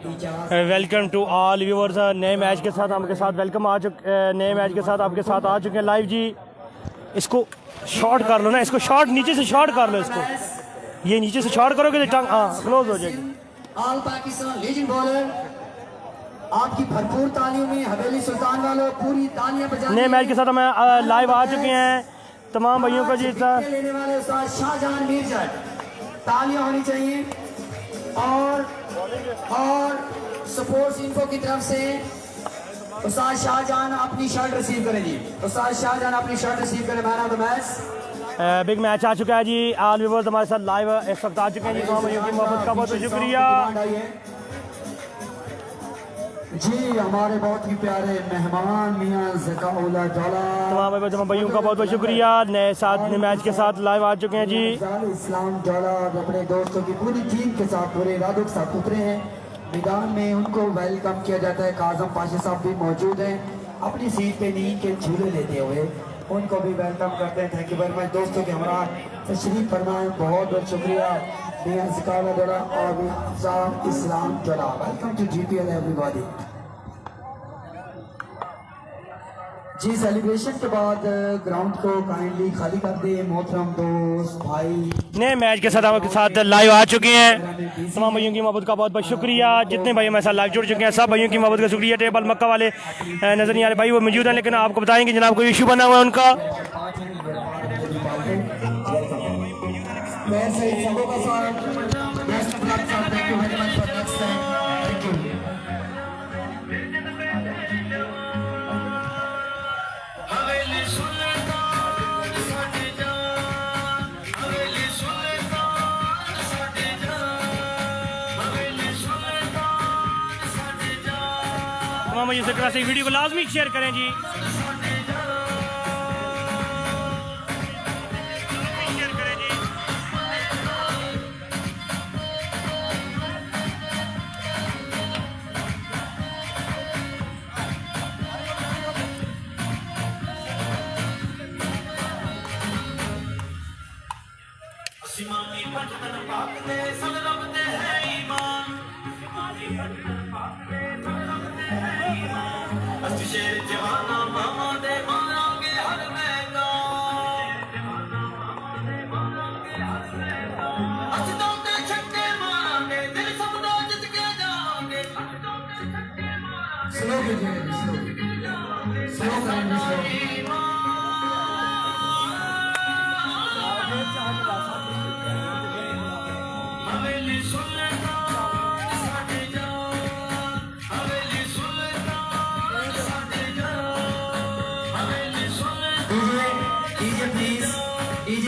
Welcome to all viewers. नए match के साथ आपके साथ वेलकम आ चुके नए मैच के साथ आपके साथ आ चुके हैं लाइव जी। इसको शॉर्ट कर लो ना, इसको शॉर्ट नीचे से शॉर्ट कर लो, इसको ये नीचे से शॉर्ट करोगे तो टंग क्लोज हो जाएगी। ऑल पाकिस्तान लीजेंड बॉलर, आपकी भरपूर तालियों में हवेली सुल्तान वालों पूरी तालियां बजाएं। नए मैच के साथ हम लाइव आ चुके हैं तमाम भाइयों को जी। लेने वाले उस्ताद शाहजहां मीरजट, तालियां होनी चाहिए। और स्पोर्ट्स इन्फो की तरफ से उस्ताद शाहजहां अपनी शर्ट रिसीव करें जी। उस्ताद शाहजहां अपनी शर्ट रिसीव करें। Man of the match big match आ चुका है जी। ऑल व्यूअर्स हमारे साथ लाइव इस वक्त आ चुके हैं जी। तमाम भाइयों की मोहब्बत का बहुत बहुत शुक्रिया जी। हमारे बहुत ही प्यारे मेहमान मियां ज़काउल्लाह डोला, तमाम भाइयों का बहुत बहुत शुक्रिया। नए साथ मैच के साथ लाइव आ चुके हैं जी। इस्लाम डोला अपने दोस्तों की पूरी टीम के साथ पूरे इरादों के साथ उतरे हैं मैदान में। उनको वेलकम किया जाता है। काज़म पाशा साहब भी मौजूद हैं अपनी सीट पे नींद के झूले लेते हुए, उनको भी वेलकम करते हैं। थैंक यू वेरी मच दोस्तों के हमरा तशरीफ फरमाएं। बहुत बहुत शुक्रिया मियां ज़काउल्लाह डोला और इस्लाम डोला। वेलकम टू GPL एवरीबॉडी जी। सेलिब्रेशन के बाद ग्राउंड को काइंडली खाली कर दे मोहतरम दोस्त भाई। नए मैच के साथ आपके साथ लाइव आ चुके हैं। तमाम भाइयों की मोहब्बत का बहुत बहुत शुक्रिया। जितने भाई हमारे साथ लाइव जुड़ चुके हैं सब भाइयों की मोहब्बत का शुक्रिया। टेबल मक्का वाले नजर नहीं आ रहे भाई, वो मौजूद हैं लेकिन आपको बताएंगे जनाब कोई इशू बना हुआ है उनका। इस तरह से वीडियो को लाजमी शेयर करें जी।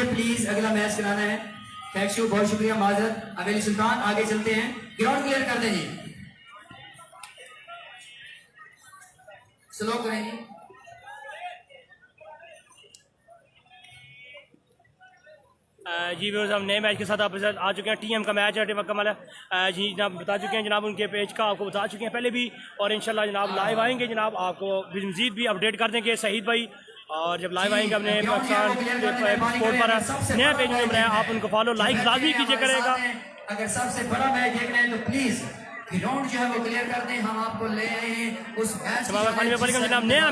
प्लीज अगला मैच कराना है। थैंक यू, बहुत शुक्रिया। माजरत हवेली सुल्तान आगे चलते हैं। ग्राउंड क्लियर कर दें जी, स्लो करें जी। जी व्यूअर्स हम नए मैच के साथ आपके साथ आ चुके हैं। TM का मैच है टीम कमाल जी जनाब बता चुके हैं जनाब, उनके पेज का आपको बता चुके हैं पहले भी और इंशाल्लाह जनाब लाइव आएंगे जनाब आपको मज़ीद भी अपडेट कर देंगे शहीद भाई। और जब लाइव आएंगे अपने पाकिस्तान स्पोर्ट पर नया पेज में बनाया, आप उनको फॉलो लाइक लाजमी कीजिए करेगा। अगर सबसे बड़ा मैच देख रहे हैं तो प्लीज ग्राउंड जो है वो क्लियर कर दें। हम आपको ले आए हैं उस मैच जनाब नया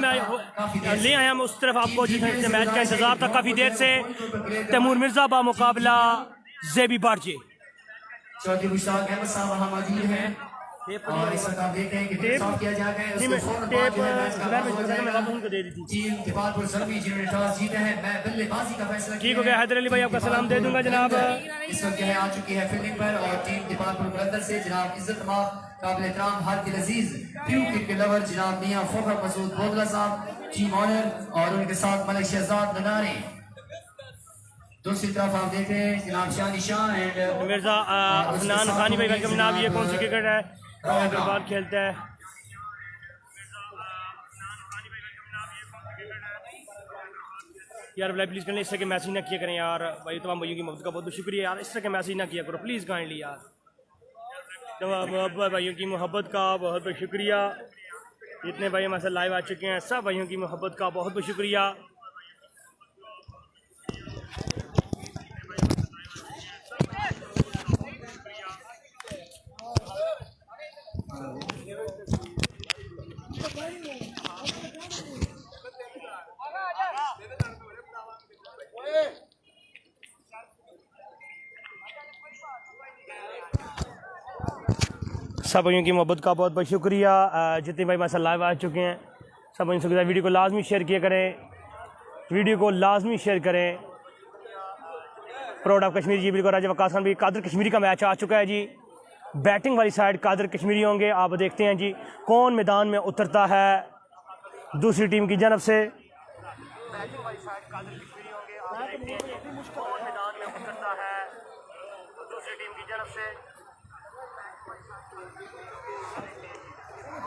ले आए हम उस तरफ आपको जिस मैच का इंतजार था काफी देर से। तैमूर मिर्जा बा मुकाबला ज़ेबी बारजे। चौधरी मुश्ताक अहमद साहब वहाँ मौजूद हैं और इस वक्त आप देखते हैं कि टेप साफ किया जा गया है। उसके फौरन बाद जो है मैच का टीम दीपालपुर ज़ल्मी जिन्होंने टॉस जीता है मैं बल्लेबाजी का फैसला ठीक हो गया। हैदर अली भाई आपका सलाम दे दूंगा जनाब। इस वक्त जो है आ चुकी है फील्डिंग पर और टीम दीपालपुर मुकद्दर से जनाब इज्जत माफ काबिल एहतराम हाथ लजीज प्यू क्रिकेट लवर जनाब मियां फखर मसूद बोदला साहब टीम ऑनर और उनके साथ मलिक शहजाद ननारे। दूसरी तरफ आप देख रहे हैं जनाब शानी शाह एंड मिर्जा अफनान खानी भाई वेलकम जनाब। ये कौन सी क्रिकेट है हैदराबाद खेलता है यार भाई प्लीज़ करें इस तरह के मैसेज ना किया करें यार भाई। तमाम भाइयों की मदद का बहुत बहुत शुक्रिया यार, इस तरह के मैसेज ना किया करो प्लीज़ काइंडली यार। तमाम भाइयों की मोहब्बत का बहुत बहुत शुक्रिया। जितने भाई हमारे साथ लाइव आ चुके हैं सब भाइयों की मोहब्बत का बहुत बहुत शुक्रिया। सब भाइयों की मोहब्बत का बहुत बहुत शुक्रिया। जितने भाई हमारे साथ लाइव आ चुके हैं सब भाइयों से वीडियो को लाजमी शेयर किया करें, वीडियो को लाजमी शेयर करें। प्राउड ऑफ कश्मीर जी बिल्कुल राजा वकास खान भी। कादर कश्मीरी का मैच आ चुका है जी। बैटिंग वाली साइड कादर कश्मीरी होंगे। आप देखते हैं जी कौन मैदान में उतरता है दूसरी टीम की जानब से। बैटिंग वाली साइड कादर कश्मीरी होंगे। आप देखते हैं जी कौन मैदान में उतरता है दूसरी टीम की जानब से।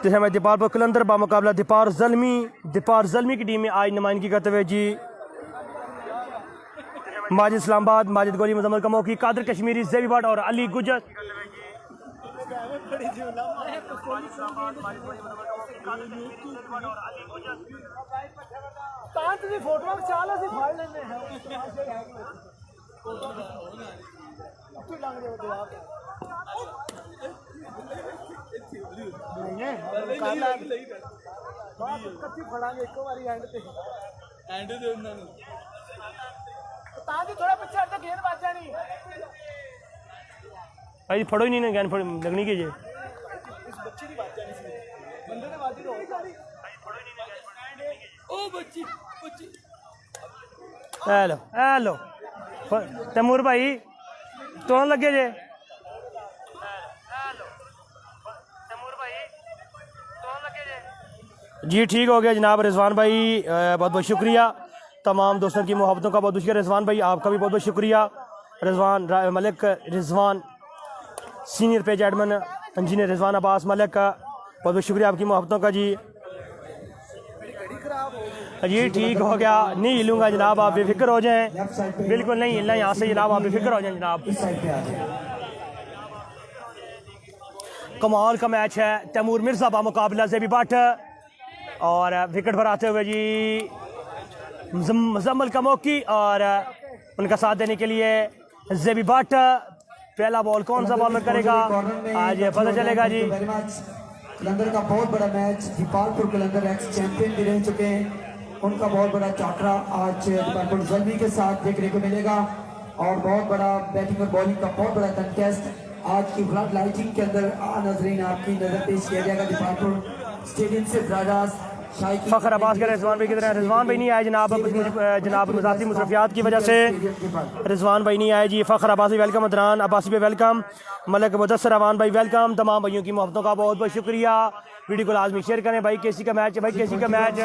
जैसे मैं दीपार पर कलंदर बामुकाबला दीपार जलमी की टीम में आज नुमाइंदगी करते हुए जी माजिद इस्लामाबाद, माजिद गोली, मुजम्मल कमोकी, कादर कश्मीरी, ज़ेबी भट्ट और अली गुजर। भाई फड़ो ही नहीं ना, ज्ञान लगनी की जे हेलो हेलो तैमूर भाई तो लगे जे जी। ठीक हो गया जनाब रिजवान भाई, बहुत बहुत शुक्रिया। तमाम दोस्तों की मोहब्बतों का बहुत बहुत शुक्रिया। रिजवान भाई आपका भी बहुत बहुत शुक्रिया। Rizwan Malik, Rizwan senior page admin engineer Rizwan Abbas Malik का बहुत बहुत शुक्रिया आपकी मोहब्बतों का जी। जी ठीक हो गया, नहीं हिलूंगा जनाब, आप बेफिक्र हो जाएं, बिल्कुल नहीं हिलना यहाँ से जनाब, आप बेफिक्र हो जाएं जनाब। कमाल का मैच है। तैमूर मिर्ज़ा बामुकाबला ज़ेबी भट्ट और विकेट पर आते हुए जी मुजम्मल कमोकी और उनका साथ देने के लिए ज़ेबी भट्ट। पहला बॉल कौन सा बॉलर करेगा आज पता चलेगा जी। कलंदर का बहुत बड़ा मैच, दीपालपुर कलंदर एक्स चैंपियन भी रह चुके हैं, उनका बहुत बड़ा चाकरा आज दीपालपुर जल्दी के साथ देखने को मिलेगा और बहुत बड़ा बैटिंग और बॉलिंग का बहुत बड़ा कंटेस्ट आज की फ्लड लाइटिंग के अंदर नाजरीन आपकी नजर पेश किया जाएगा। दीपालपुर स्टेडियम से ब्रादास फ़खर अब्बास के रिजवान भाई की तरह रिजवान भाई नहीं आए जनाब, जनाब मज़ाती मुसरफियात की वजह से रिजवान भाई नहीं आए जी। फ़खर अब्बासी वेलकम, अदरान अब्बासी भाई वेलकम, मलिक मुदस्सर अवान भाई वेलकम। तमाम भाइयों की मोहब्बतों का बहुत बहुत शुक्रिया। वीडियो को लाजमी शेयर करें भाई। केसी का मैच है भाई, केसी का मैच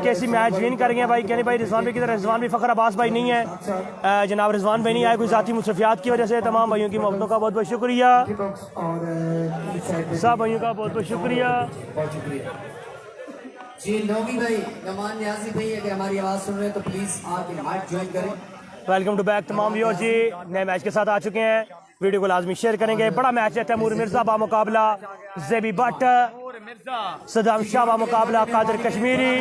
केसी मैच विन करेंगे भाई। कहने भाई रिजवान भाई की तरह रिजवान भाई फ़खर अब्बास भाई नहीं है जनाब, रिजवान भाई नहीं आए कोई ज़ाती मुसरफियात की वजह से। तमाम भाइयों की मोहब्बतों का बहुत बहुत शुक्रिया, सब भाइयों का बहुत बहुत शुक्रिया जी। नौमी भाई नमान न्याजी भाई अगर हमारी आवाज़ सुन रहे हैं तो प्लीज़ आके माइक ज्वाइन करें। वेलकम टू बैक तमाम व्यूअर्स जी, नए मैच के साथ आ चुके हैं, वीडियो को लाजमी शेयर करेंगे। बड़ा मैच है। तैमूर मिर्ज़ा बामुकाबला ज़ेबी भट्ट, सदाम शाह बामुकाबला कादर कश्मीरी,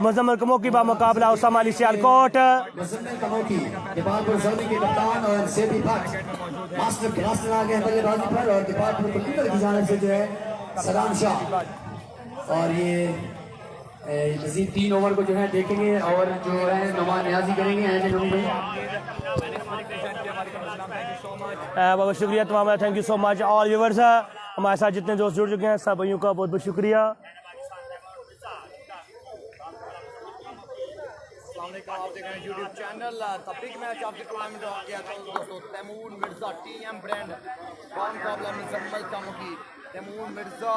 मुजम्मल कमोकी बामुकाबला उसामा अली सियालकोट। मुजम्मल कमोकी दीपालपुर जल्दी के कप्तान और ज़ेबी भट्ट मास्टर क्लास आ गए बल्लेबाजी पर और दीपालपुर कलंदर की जानिब से जो है सदाम शाह। और ये मज़ीद 3 ओवर को जो है देखेंगे और जो है नुमान न्याजी करेंगे। बहुत शुक्रिया तमाम, thank you so much all viewers. हमारे साथ जितने दोस्त जुड़ चुके हैं सब भाइयों का बहुत बहुत शुक्रिया। आप देख रहे हैं यूट्यूब चैनल तफरीक मैच आपके टूर्नामेंट हो गया दोस्तों। तैमूर मिर्ज़ा टीएम ब्रांड बामुकाबला मुजम्मल कमोकी, तैमूर मिर्ज़ा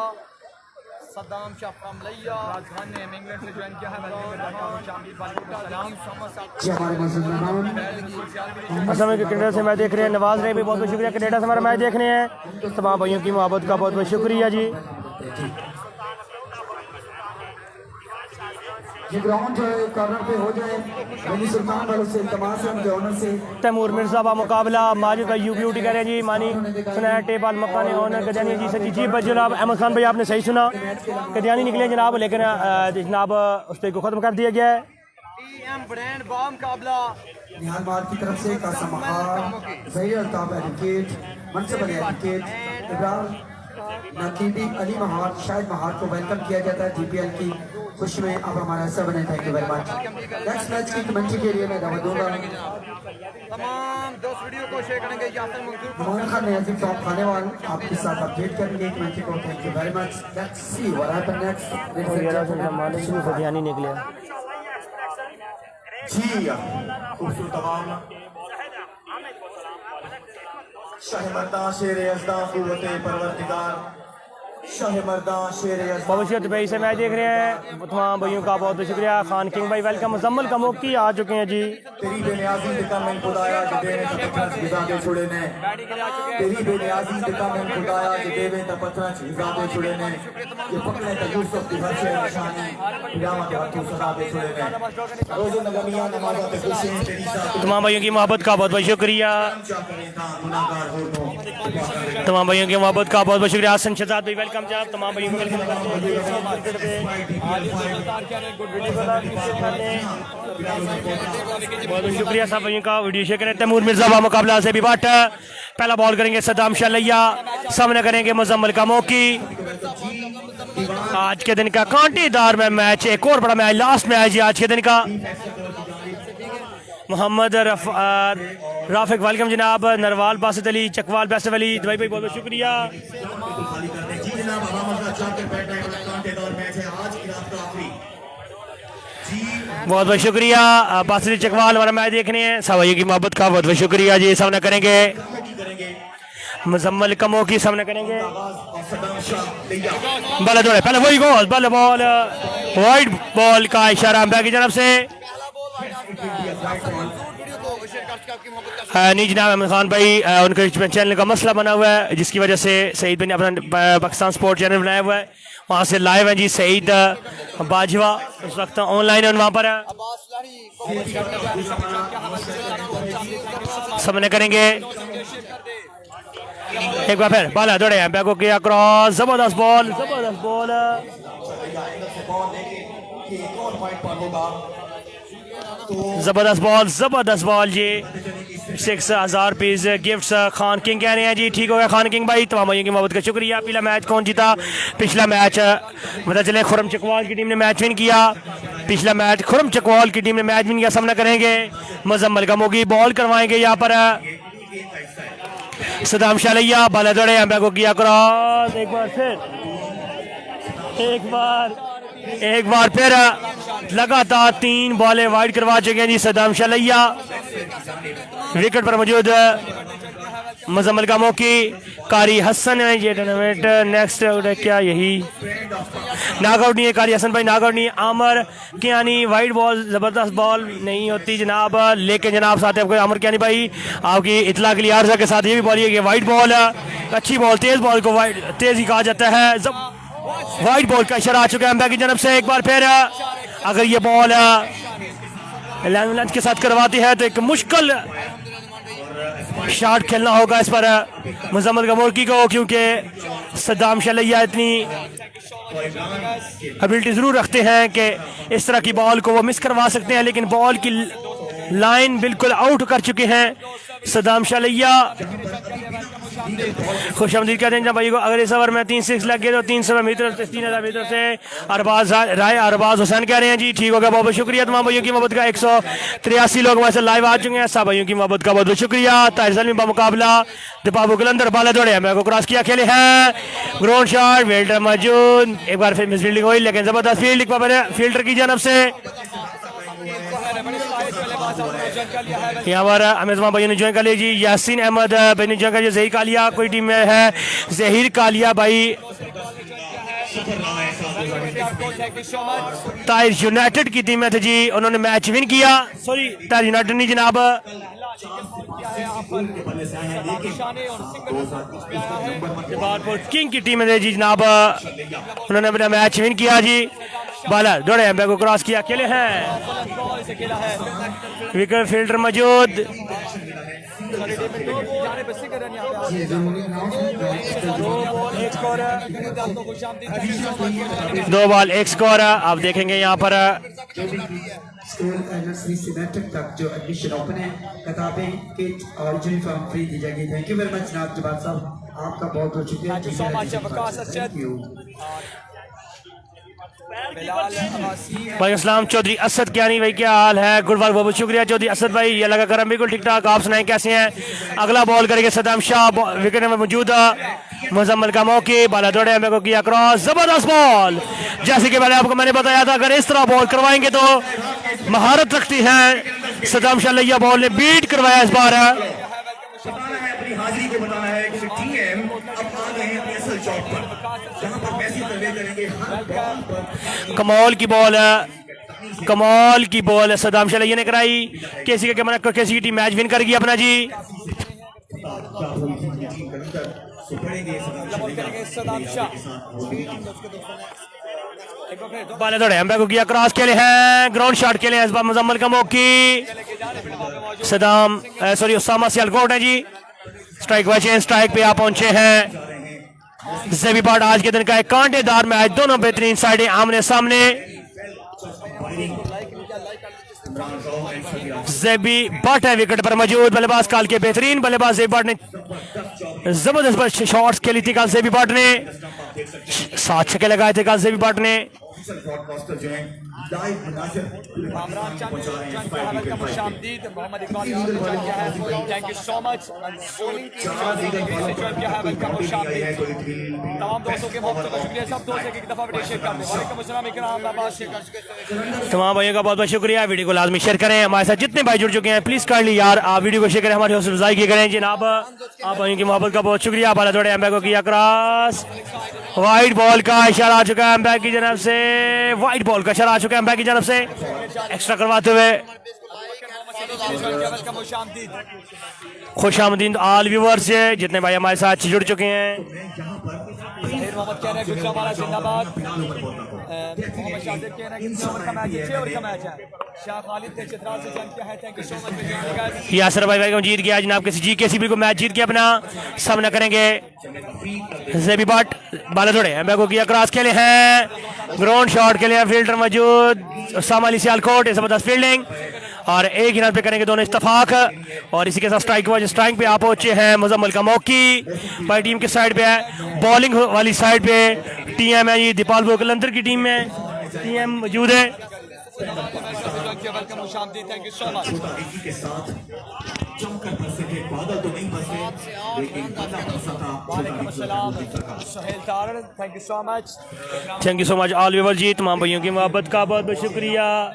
सदाम शाह फमलैया राजधानी ने इंग्लैंड से ज्वाइन किया है। असम के कनाडा से मैच देख रहे हैं नवाज ने भी बहुत बहुत शुक्रिया, कनाडा से हमारा मैच देखने हैं। तमाम भाइयों की मोहब्बत का बहुत बहुत शुक्रिया जी। ये ग्राउंड जो है कॉर्नर पे हो जाए, वली सुल्तान वालों से इल्तमास है उनके ओनर से। तैमूर मिर्ज़ा बामुकाबला माजिद भाई यू ब्यूटी कह रहे हैं जी, मानी सुना टेबल मकान ओनर कदियानी जी सची जी बस जनाब। अहमद खान भाई आपने सही सुना, कदियानी निकले जनाब, लेकिन जनाब उस पर को ख़त्म कर दिया गया है। टीएम ब्रांड बामुकाबला निहाल मार की तरफ से कासम महार, ज़हीर अल्ताफ एडवोकेट, मनसब अली एडवोकेट, इब्राहिम नकीबी, अली महार, शाहिद महार को वेलकम किया जाता है जीपीएल की खुशी में। अब हमारा हिस्सा बने, thank you very much. Next match की कमेंट्री के लिए मैं दावत दूंगा तमाम दोस्त वीडियो को शेयर करेंगे यासिन मंसूर मान खान ने टॉप खाने वाले आपके साथ अपडेट करेंगे एक मिनट को। Thank you very much. Let's see what happen next. ध्यान ही निकले जी खूबसूरत तमाम शाह मर्दां शेर यज़दां क़ुव्वत परवरदिगार शाह मर्दां शेर यज़दां। बबशीरत भाई से मैच देख रहे हैं, तमाम भाइयों का बहुत बहुत शुक्रिया। खान किंग भाई वेलकम। मुजम्मल कमोकी आ चुके हैं जी। तेरी बेनियाजी दिखा मैं खुदाया जिदे में तपत्रा चीज़ा दे छुड़े ने। तेरी बेनियाजी दिखा मैं खुदाया जिदे में तपत्रा चीज़ा दे छुड़े ने। ये पकड़े त यूसुफ की हर शे निशानी क़यामत हाथों सदा दे छुड़े ने। रोज़े नगमियां नमाज़ा ते खुशी तेरी ज़ात तमाम भाइयों की मोहब्बत का बहुत बहुत शुक्रिया। जा करे ता गुनाहगार हो तो तमाम भाइयों की मोहब्बत का बहुत बहुत शुक्रिया। हसन शहजाद भाई वेलकम जी। आप तमाम भाइयों को वेलकम करते हैं। बहुत बहुत शुक्रिया सब भाइयों का। वीडियो शेयर करें। तैमूर मिर्जा बा मुकाबला से भी बाट पहला बॉल करेंगे सद्दाम शालैया, सामने करेंगे मुजम्मल कमोकी। आज के दिन का कांटेदार में मैच, एक और बड़ा मैच, लास्ट मैच है आज के दिन का। मोहम्मद राफिक वेलकम जनाब। नरवाल बासित अली, चकवाल बैसफ अली, दुबई भाई बहुत बहुत शुक्रिया। जी जनाब हवा मजा चाहकर बैठना है, बड़ा कांटेदार मैच है आज की रात का आखिरी। बहुत बहुत शुक्रिया। बासित अली चकवाल हमारा मैच देखने हैं। सब भाइयों की मोहब्बत का बहुत बहुत शुक्रिया जी। सामना करेंगे मुजम्मल कमोकी, सामना करेंगे बल्ला दौड़े। पहले वही गोल, बल्ला बॉल, वाइड बॉल का इशारा अंपायर की तरफ से। नहीं जनाब अहमद खान भाई, उनके चैनल का मसला बना हुआ है जिसकी वजह से सईद भाई ने अपना पाकिस्तान स्पोर्ट चैनल बनाया हुआ है, वहाँ से लाइव है जी। सईद बाजवा इस वक्त ऑनलाइन है, वहाँ पर है। सामने करेंगे एक बार फिर बाला दौड़े एम्पायर को किया क्रॉस, जबरदस्त बॉल, जबरदस्त बॉल, जबरदस्त बॉल, जबरदस्त बॉल जी। 6000 पीस गिफ्ट्स खान किंग कह रहे हैं जी। ठीक हो गया खान किंग भाई, तमाम भाइयों की मोहब्बत का शुक्रिया। पहला मैच कौन जीता? पिछला मैच पता चले खुरम चकवाल की टीम ने मैच विन किया। पिछला मैच खुरम चकवाल की टीम ने मैच विन किया। सामना करेंगे मुजम्मल कमोकी, बॉल करवाएंगे यहाँ पर सद्दाम शालैया, बाला दौड़े एम्पायर को किया क्रॉस, एक बार फिर, एक बार फिर लगातार 3 बॉलें वाइड करवा चुके हैं जी सद्दाम शालैया। विकेट पर मौजूद मुजम्मल कमोकी, कारी हसन है ये टूर्नामेंट नेक्स्ट क्या यही नाकआउट नहीं है, कारी हसन भाई नाकआउट नहीं है। आमर कियानी वाइड बॉल, जबरदस्त बॉल नहीं होती जनाब, लेकिन जनाब साथ आपको आमर कियानी भाई आपकी इतला के लिए आर्जा के साथ ये भी बॉल है वाइड बॉल, अच्छी बॉल, तेज बॉल को वाइड तेज ही कहा जाता है। वाइड बॉल का इशारा आ चुका है एम्पायर की तरफ से। एक बार फिर अगर ये बॉल लंच के साथ करवाती है तो एक मुश्किल शॉट खेलना होगा इस पर मुजम्मल कमोकी को, क्योंकि सद्दाम शालैया इतनी एबिलिटी ज़रूर रखते हैं कि इस तरह की बॉल को वो मिस करवा सकते हैं, लेकिन बॉल की लाइन बिल्कुल आउट कर चुके हैं सद्दाम शालैया। खुश आमदीद कहते हैं भाई को। अगर इस ओवर में 3 6 लग गए तो 300 मीटर से 3000 मीटर से अरबाज राय अरबाज हुसैन कह रहे हैं जी। ठीक हो गया, बहुत बहुत शुक्रिया तमाम भाइयों की मोहब्बत का। 183 लोग हमारे लाइव आ चुके हैं, सब भाइयों की मोहब्बत का बहुत बहुत शुक्रिया। ताहिर सलीम का मुकाबला दीपाबू कलंदर, बाला दौड़े मैं को क्रॉस किया, खेले हैं ग्राउंड शॉट, वेल्डर मौजूद, एक बार फिर मिस फील्डिंग हुई लेकिन जबरदस्त फील्डर की जानब से। यहाँ पर अमेजमा भाई ने ज्वाइन कर लिया जी, यासीन अहमद भाई ने ज्वाइन कर लिया, जहीर कालिया कोई टीम में है, जहीर कालिया भाई ताहिर यूनाइटेड की टीम में थे जी, उन्होंने मैच विन किया। सॉरी ताहिर यूनाइटेड नहीं जनाब, किंग की टीम में थे जी जनाब, उन्होंने अपना मैच विन किया जी। बाला दौड़े एम्पायर को क्रॉस किया, अकेले हैं, विकेट फील्डर मौजूद, दो बॉल एक स्कोर। आप देखेंगे यहाँ पर तक जो एडमिशन ओपन है, किताबें, किट और यूनिफॉर्म फ्री दी जाएगी। थैंक यू वेरी मच जनाब जवाब साहब, आपका बहुत बहुत शुक्रिया। बिलाल अब्बासी वालेकुम अस्सलाम चौधरी असद क्यानी भाई, क्या हाल है? गुड वर्क, बहुत बहुत शुक्रिया चौधरी असद भाई, ये लगा करम बिल्कुल ठीक ठाक। आप सुनाएं कैसे हैं? अगला बॉल करेंगे सदाम शाह, विकेट में मौजूद मुजम्मल का मौके, बाला दौड़े हमें को किया क्रॉस, जबरदस्त बॉल। जैसे कि पहले आपको मैंने बताया था, अगर इस तरह बॉल करवाएंगे तो महारत रखती हैं सदाम शाह लैया, बॉल ने बीट करवाया इस बार। बताना है अपनी हाजिरी को, बताना है कि टीएम अब आ गए हैं अपनी असल चौक पर, जहां पर मैसी सर्वे करेंगे हर बॉल पर। कमाल की बॉल है, कमाल की बॉल है सदाम शाह लैया ने कराई। केसी का कैमरा, केसी की टीम मैच विन कर गई अपना जी। सदाम शाह बाले दौड़े हम को किया क्रॉस खेले हैं, ग्राउंड शॉट खेले हैं इस बार मुजम्मल का मौकी। सदाम सॉरी उसामा सियालकोट है जी। स्ट्राइक बाय चेंज, स्ट्राइक पे आप पहुंचे हैं। ज़ेबी बट आज के दिन का एक कांटेदार मैच, दोनों बेहतरीन साइडें आमने सामने। ज़ेबी बट है विकेट पर मौजूद, बल्लेबाज काल के बेहतरीन बल्लेबाज ज़ेबी बट ने जबरदस्त शॉट्स खेली थी कल ज़ेबी बट ने, 7 छक्के लगाए थे कल ज़ेबी बट ने। कामरान चंद का खुशामदीद, Mohammad Iqbal thank you so much. तमाम दोस्तों के बहुत बहुत शुक्रिया, सब दोस्त एक दफा वीडियो शेयर कर दें। वालेकुम अस्सलाम इकराम अब्बास शेयर। तमाम भाइयों का बहुत बहुत शुक्रिया, वीडियो को लाजमी शेयर करें। हमारे साथ जितने भाई जुड़ चुके हैं प्लीज कर ली यार, आप वीडियो को शेयर करें, हमारी हौसला अफजाई की करें जनाब। आप भाइयों की मोहब्बत का बहुत शुक्रिया। बाला दौड़े एम्बैक को किया क्रॉस, वाइट बॉल का इशारा आ चुका है एम्बैक की जानब से, वाइट बॉल का इशारा आ चुका है एम्बैक की जानब से, एक्स्ट्रा करवाते हुए। खुश आमदीद आल व्यूअर्स जितने भाई हमारे साथ जुड़ चुके हैं। मोहम्मद कह रहे हैं गुजरावाला जिंदाबाद। मोहम्मद शाहिद कह रहे हैं कि ओवर का मैच है, 6 ओवर का मैच है। शाह खालिद ने चित्राल से जंग किया है, thank you so much. Yasir भाई भाई जीत गया जनाब, किसी जी के भी को मैच जीत के अपना सामना करेंगे। ज़ेबी बट बाला दौड़े एम्बैक को किया क्रॉस खेले हैं, ग्राउंड शॉट के लिए फील्डर मौजूद उसामा अली सियालकोट, जबरदस्त फील्डिंग और एक ही रन पे करेंगे दोनों इत्तेफाक। और इसी के साथ स्ट्राइक पे आप पहुंचे हैं मुजम्मल का मौकी, भाई टीम के साइड पे है, बॉलिंग वाली साइड पे टीएम है, ये दीपाल कलंदर की टीम में टीएम मौजूद है। Thank you so much. के साथ जमकर बरसे थे, बादल तो नहीं बरसे लेकिन बंदा बरसा था। वालेकुम अस्सलाम Suhail Tarar, thank you so much. Thank you so much all viewers जी, तमाम भाइयों की मोहब्बत का बहुत बहुत शुक्रिया।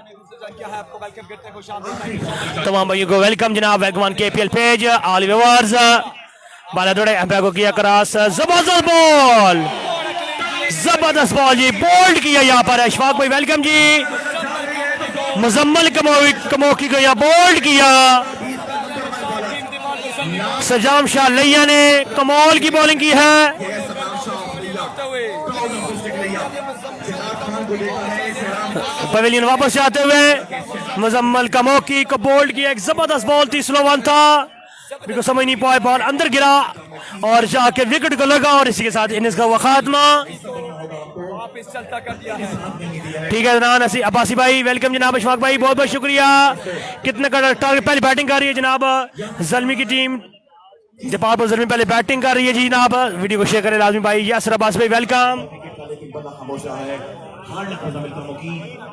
तमाम भाइयों को वेलकम जनाब वैगवान KPL पेज ऑल व्यूअर्स। बाला दौड़े एम्पायर को किया क्रॉस, जबरदस्त बॉल, जबरदस्त बॉल जी, बोल्ड किया यहाँ पर अशफाक भाई, वेलकम जी। मुजम्मल कमौकी को यहाँ बोल्ड किया सदाम शाह लैया ने, कमाल की बॉलिंग की है। पवेलियन वापस जाते हुए मुजम्मल का मौकी को बोल्ड किया, एक जबरदस्त बॉल थी, स्लो वन था, बिल्कुल समझ नहीं पाए, बॉल अंदर गिरा और जाके विकेट को लगा और इसी के साथ इनिंग्स का हुआ खात्मा। ठीक है जनाब अब्बासी भाई, वेलकम जनाब अशफाक भाई, बहुत बहुत शुक्रिया। कितने का टारगेट, पहले बैटिंग कर रही है जनाब जलमी की टीम, जपाल जलमी पहले बैटिंग कर रही है जी जनाब, वीडियो को शेयर करें लाजमी भाई। यासर अब्बास भाई वेलकम।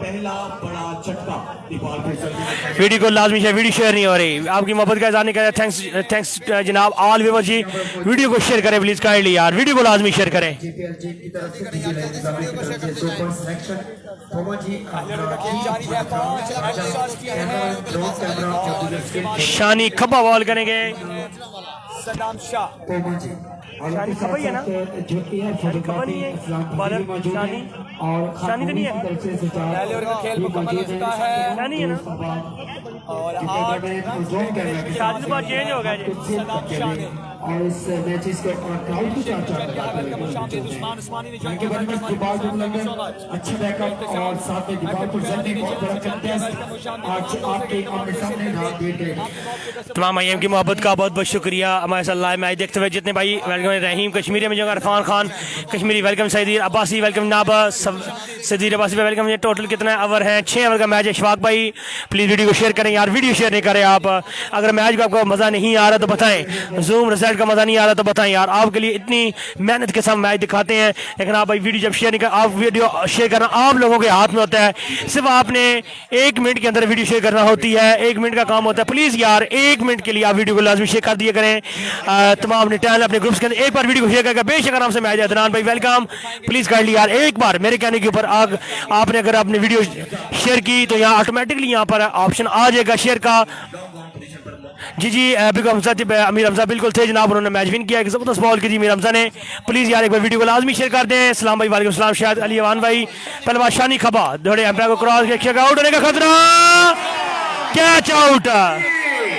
पहला बड़ा झटका वीडियो को लाजमी शेयर, वीडियो शेयर नहीं हो रही, आपकी मोहब्बत का इज़हार नहीं कर रहे। थैंक्स जनाब ऑल व्यूअर्स जी, वीडियो को शेयर करें प्लीज काइंडली यार, वीडियो को लाजमी शेयर करें। शानी खब्बा बॉल करेंगे, सदाम शाह शानी खब्बा ही है ना, खब्बा नहीं है बॉलर शानी, शानी तो नहीं है, पहले ओवर का खेल मुकम्मल हो चुका है, शानी है ना, और 8 शादी के बाद चेंज हो गया जी। सदाम शाह ने और इस मैचेस के क्राउड को अच्छा बैकअप और साथ में दीपालपुर जल्दी बहुत बड़ा कंटेस्ट आज आपके आमने सामने नाम दे गए। तमाम भाइयों की मोहब्बत का बहुत बहुत शुक्रिया। हमारे साथ लाइव मैच देखते हुए जितने भाई, वेलकम रहीम कश्मीरी में जगह, इरफान खान कश्मीरी वेलकम, सईदीर अब्बासी वेलकम जनाब, सईदीर अब्बासी वेलकम। ये टोटल कितना ओवर हैं? 6 ओवर का मैच है। इशफाक भाई प्लीज़ वीडियो को शेयर करें यार, वीडियो शेयर नहीं करें आप, अगर मैच का आपको मज़ा नहीं आ रहा तो बताएं, जूम बैठ का मजा नहीं आ रहा तो बताएं यार, आपके लिए इतनी मेहनत के साथ मैच दिखाते हैं, लेकिन आप भाई वीडियो जब शेयर नहीं कर, आप वीडियो शेयर करना आप लोगों के हाथ में होता है। सिर्फ आपने 1 मिनट के अंदर वीडियो शेयर करना होती है, 1 मिनट का काम होता है। प्लीज़ यार 1 मिनट के लिए आप वीडियो को लाजमी शेयर कर दिया करें। तमाम अपने टैलेंट अपने ग्रुप्स के अंदर एक बार वीडियो को शेयर करके बेशक आराम से मैच। अदनान भाई वेलकम, प्लीज़ कर लिया यार एक बार मेरे कहने के ऊपर। आपने अगर अपनी वीडियो शेयर की तो यहाँ ऑटोमेटिकली यहाँ पर ऑप्शन आ जाएगा शेयर का। जी अमीर हमजा बिल्कुल थे जनाब, उन्होंने मैच विन किया, ज़बरदस्त बॉल की थी अमीर हमजा ने। प्लीज़ यार एक बार वीडियो को लाजमी शेयर कर दें। सलाम भाई वालेकुम सलाम। शायद अली अवान भाई पहलवा शानी खबा दौड़े एम्पायर को क्रॉस किया, आउट होने का खतरा, कैच आउट,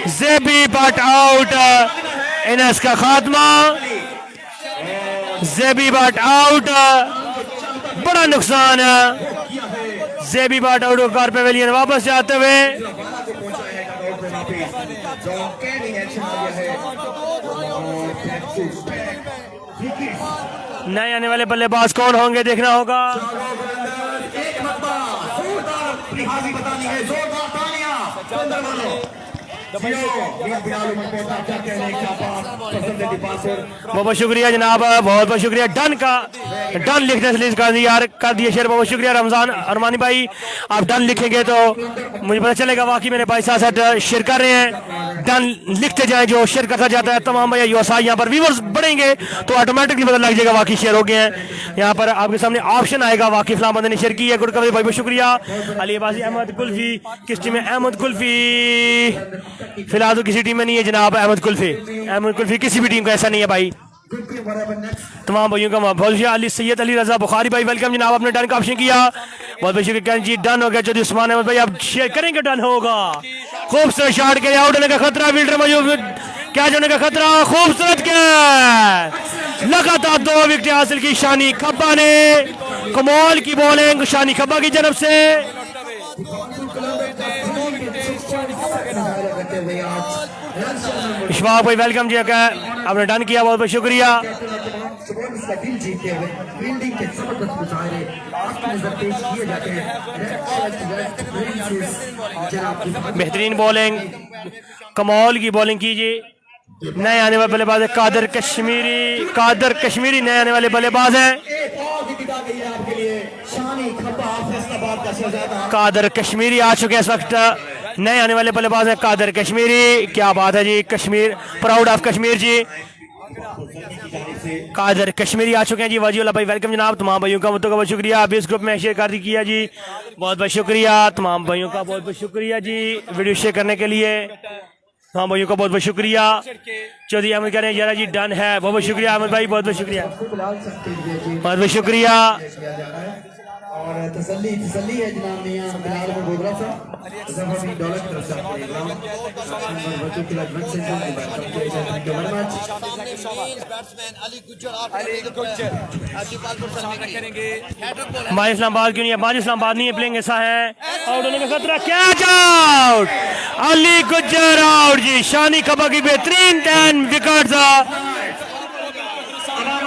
ज़ेबी बट आउट, इनस का खात्मा, ज़ेबी बट आउट, बड़ा नुकसान है। ज़ेबी बट आउट कार पेवेलियन वापस जाते हुए नए आने वाले बल्लेबाज कौन होंगे देखना होगा। बहुत शुक्रिया जनाब, बहुत बहुत शुक्रिया। डन लिखने से कर दिया शेयर, बहुत शुक्रिया रमजान अरमानी भाई। आप डन लिखेंगे तो मुझे पता चलेगा वाकई मेरे भाई साथ साथ शेयर कर रहे हैं। डन लिखते जाए, जो शेयर करता जाता है तमाम भाई यूएसआ यहाँ पर व्यूअर्स बढ़ेंगे तो ऑटोमेटिकली पता लग जाएगा वाकई शेयर हो गए हैं। यहाँ पर आपके सामने ऑप्शन आएगा, वाकई फलाम बंदे ने शेयर की है, गुड कवरेज भाई बहुत शुक्रिया। अली अब्बासी अहमद कुल्फी, किस टीम में? अहमद कुल्फी फिलहाल तो किसी टीम में नहीं है जनाब। अहमद कुल्फी किसी भी टीम का ऐसा नहीं है भाई। तमाम भाइयों का बहुत अली सैयद अली रजा बुखारी भाई वेलकम जनाब, आपने डन का ऑप्शन किया, बहुत बहुत शुक्रिया जी। डन हो गया चौधरी उस्मान अहमद भाई, आप शेयर करेंगे डन होगा। खूबसूरत शॉट के आउट होने का खतरा, फील्डर मौजूद, कैच होने का खतरा, खूबसूरत कैच, लगातार 2 विकेट हासिल की शानी खब्बा ने। कमाल की बॉलिंग शानी खब्बा की तरफ से। इशफाक भाई वेलकम जी, आपने डन किया, बहुत बहुत शुक्रिया। बेहतरीन बॉलिंग, कमाल की बॉलिंग कीजिए। नए आने वाले बल्लेबाज कादर कश्मीरी नए आने वाले बल्लेबाज हैं। कादर कश्मीरी आ चुके हैं इस वक्त, नए आने वाले बल्लेबाज हैं कादर कश्मीरी। क्या बात है जी, कश्मीर प्राउड ऑफ कश्मीर जी। कादर कश्मीरी आ चुके हैं जी। वाजीउल्लाह भाई वेलकम जनाब, तमाम भाइयों का बहुत शुक्रिया। अभी इस ग्रुप में शेयर कर किया जी, बहुत बहुत शुक्रिया। तमाम भाइयों का बहुत बहुत शुक्रिया जी वीडियो शेयर करने के लिए। तमाम भाइयों का बहुत बहुत शुक्रिया। चौधरी अहमद कह रहे हैं जरा जी डन है, बहुत बहुत शुक्रिया अहमद भाई, बहुत बहुत शुक्रिया, बहुत बहुत शुक्रिया। और तसल्ली है जनाब मियां बिलाल में बोगरा साहब, जफर दौलत तरफ से आपके इकराम और बच्चों की लगभग से थैंक यू वेरी मच। हमारे इस्लामाबाद क्यों नहीं है, हमारे इस्लामाबाद नहीं है, प्लेइंग ऐसा है। आउट होने का खतरा, catch out, Ali Gujjar out जी। शानी खब्बा की बेहतरीन 10 विकेट,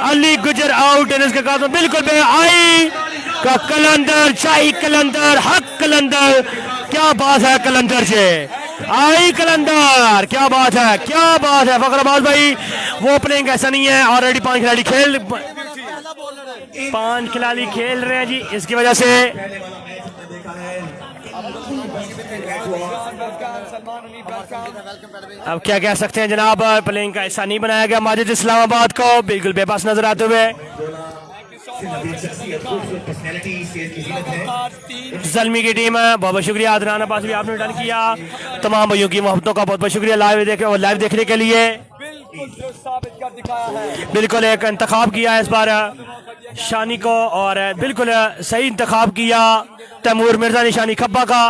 अली गुज्जर आउट है। इसके बाद बिल्कुल आई का कलंदर, शाही कलंदर, हक कलंदर, क्या बात है कलंदर से, आई कलंदर, क्या बात है, क्या बात है। फखराबाद भाई वो प्लेइंग ऐसा नहीं है, ऑलरेडी 5 खिलाड़ी खेल रहे हैं जी, इसकी वजह से अब क्या कह सकते हैं जनाब, प्लेइंग का ऐसा नहीं बनाया गया माजिद इस्लामाबाद को, बिल्कुल बेबस नजर आते हुए। जल्मी की टीम है, बहुत बहुत शुक्रिया। अदनान अब्बास भी आपने डन किया, तमाम भाइयों की मोहब्बतों का बहुत बहुत शुक्रिया लाइव देखने के लिए। बिल्कुल एक इंतखाब किया इस बार शानी को, और बिल्कुल सही इंतखाब किया तैमूर मिर्जा ने शानी खब्बा का।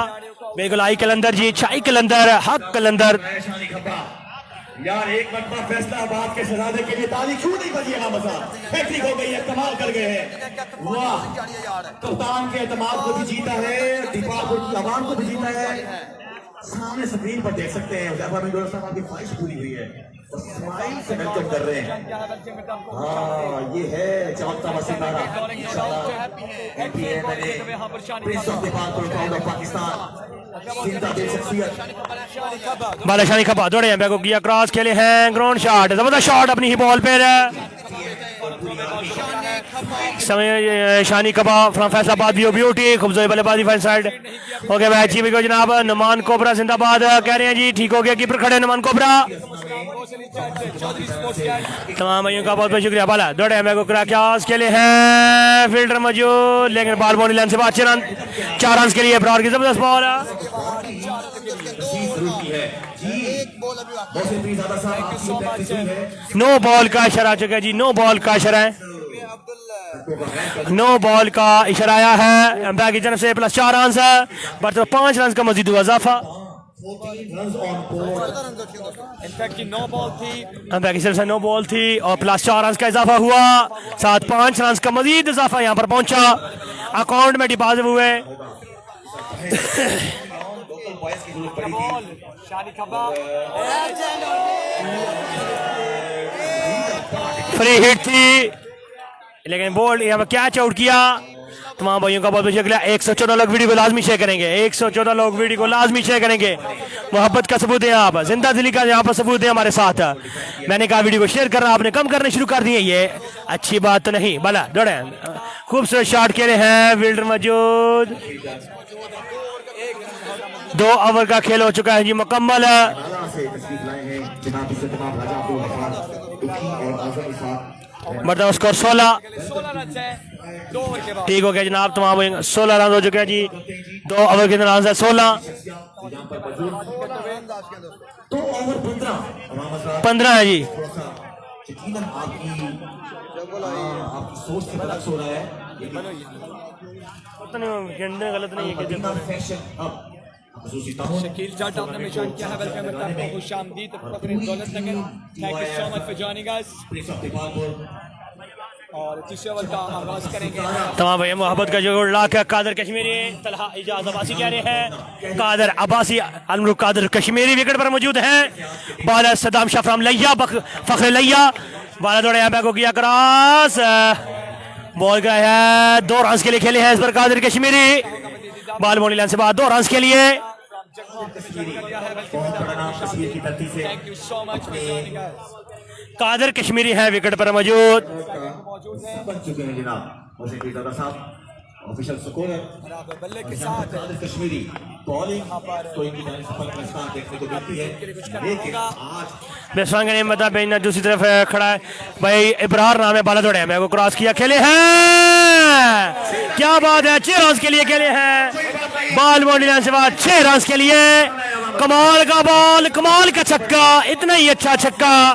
बिल्कुल आई कलंदर जी, शाही कलंदर, हक कलंदर। यार एक मरतबा फैसलाबाद के शहजादे के लिए ताली क्यों नहीं बजी है? मजा हैट्रिक हो गई है, कमाल कर गए हैं, वाह। कप्तान के एतमाद को भी जीता है, दिफा को अवाम को भी जीता है। सामने स्क्रीन पर देख सकते हैं आपकी ख्वाहिश पूरी हुई है, स्माइल से वेलकम कर रहे हैं। हाँ ये है चमकता हुआ सितारा इंशाल्लाह। प्रिंस ऑफ पाकिस्तान जिंदा दिल शख्सियत बाला शानी खपा दौड़े हैं बैको किया क्रॉस खेले हैं ग्राउंड शॉट जबरदस्त शॉट अपनी ही बॉल पर समय शानी खपा फ्रॉम फैसलाबाद ब्यूटी खूबसूरत बल्लेबाजी फाइन साइड हो गया मैच जी जनाब। नुमान कोबरा जिंदाबाद कह रहे हैं जी ठीक हो गया कीपर खड़े नुमान कोबरा। तमाम भाइयों का बहुत बहुत शुक्रिया। बाला दौड़े हैं बैको क्रॉस खेले हैं फील्डर मौजूद लेकिन बॉल बाउंड्री लाइन से बाहर 4 रन के लिए ब्रॉड की जबरदस्त बॉल नो बॉल का इशारा आ चुका है जी नो बॉल का इशारा है नो बॉल का इशारा आया है अंपायर की तरफ से प्लस 4 रन है बट 5 रन का मजीद हुआ इजाफा अंपायर की तरफ से नो बॉल थी और प्लस 4 रन का इजाफा हुआ साथ 5 रन का मजीद इजाफा यहाँ पर पहुंचा अकाउंट में डिपॉजिट हुए। फ्री हिट थी लेकिन बॉल यहाँ पर कैच आउट किया। तमाम भाइयों का बहुत बहुत शुक्रिया। 114 लोग वीडियो को लाजमी शेयर करेंगे 114 लोग वीडियो को लाजमी शेयर करेंगे। मोहब्बत का सबूत है आप जिंदा दिली का यहाँ पर सबूत है हमारे साथ। मैंने कहा वीडियो को शेयर करना आपने कम करने शुरू कर दिए ये अच्छी बात तो नहीं। भला दौड़े खूबसूरत शॉट खेले हैं फील्डर मौजूद 2 ओवर का खेल हो चुका है जी मुकम्मल। मतलब स्कोर 16 ठीक हो गया जनाब। तमाम 16 रन हो चुके हैं जी 2 ओवर के अंदर 16 15 है जी। आपकी सोच से बरक्स हो रहा है गलत नहीं है कि शकील जाट आपने निशान किया है वेलकम करता हूं खुशामदीद फखरे Daulat Nagar thank you so much for joining us और तीसरे ओवर का आगाज करेंगे। तमाम भैया मोहब्बत का जो लाख है कादर कश्मीरी तलहा इजाज अब्बासी कह रहे हैं कादर अब्बासी अलमरुख कादर कश्मीरी विकेट पर मौजूद हैं। बाला सदाम शाह फ्रॉम लैया फखरे लैया बाला दौड़े यहाँ बैक हो गया क्रॉस बॉल गया है 2 रन के लिए खेले हैं इस पर Qadir Kashmiri ball boundary line से बाहर 2 रन के लिए। Thank you so much for joining us. Qadir Kashmiri है विकेट पर मौजूद बन चुके हैं जनाब साहब ऑफिशियल स्कोर बल्ले के साथ कश्मीरी बॉलिंग कोई भी देखने को मिलती है लेकिन आज बेसवांग ने बता बेना दूसरी तरफ खड़ा है भाई इब्रार नाम है बाला दौड़े मैं को क्रॉस किया खेले हैं क्या बात है 6 रन के लिए खेले हैं बॉल बाउंड्री लाइन से बाहर 6 रन के लिए कमाल का बॉल कमाल का छक्का इतना ही अच्छा छक्का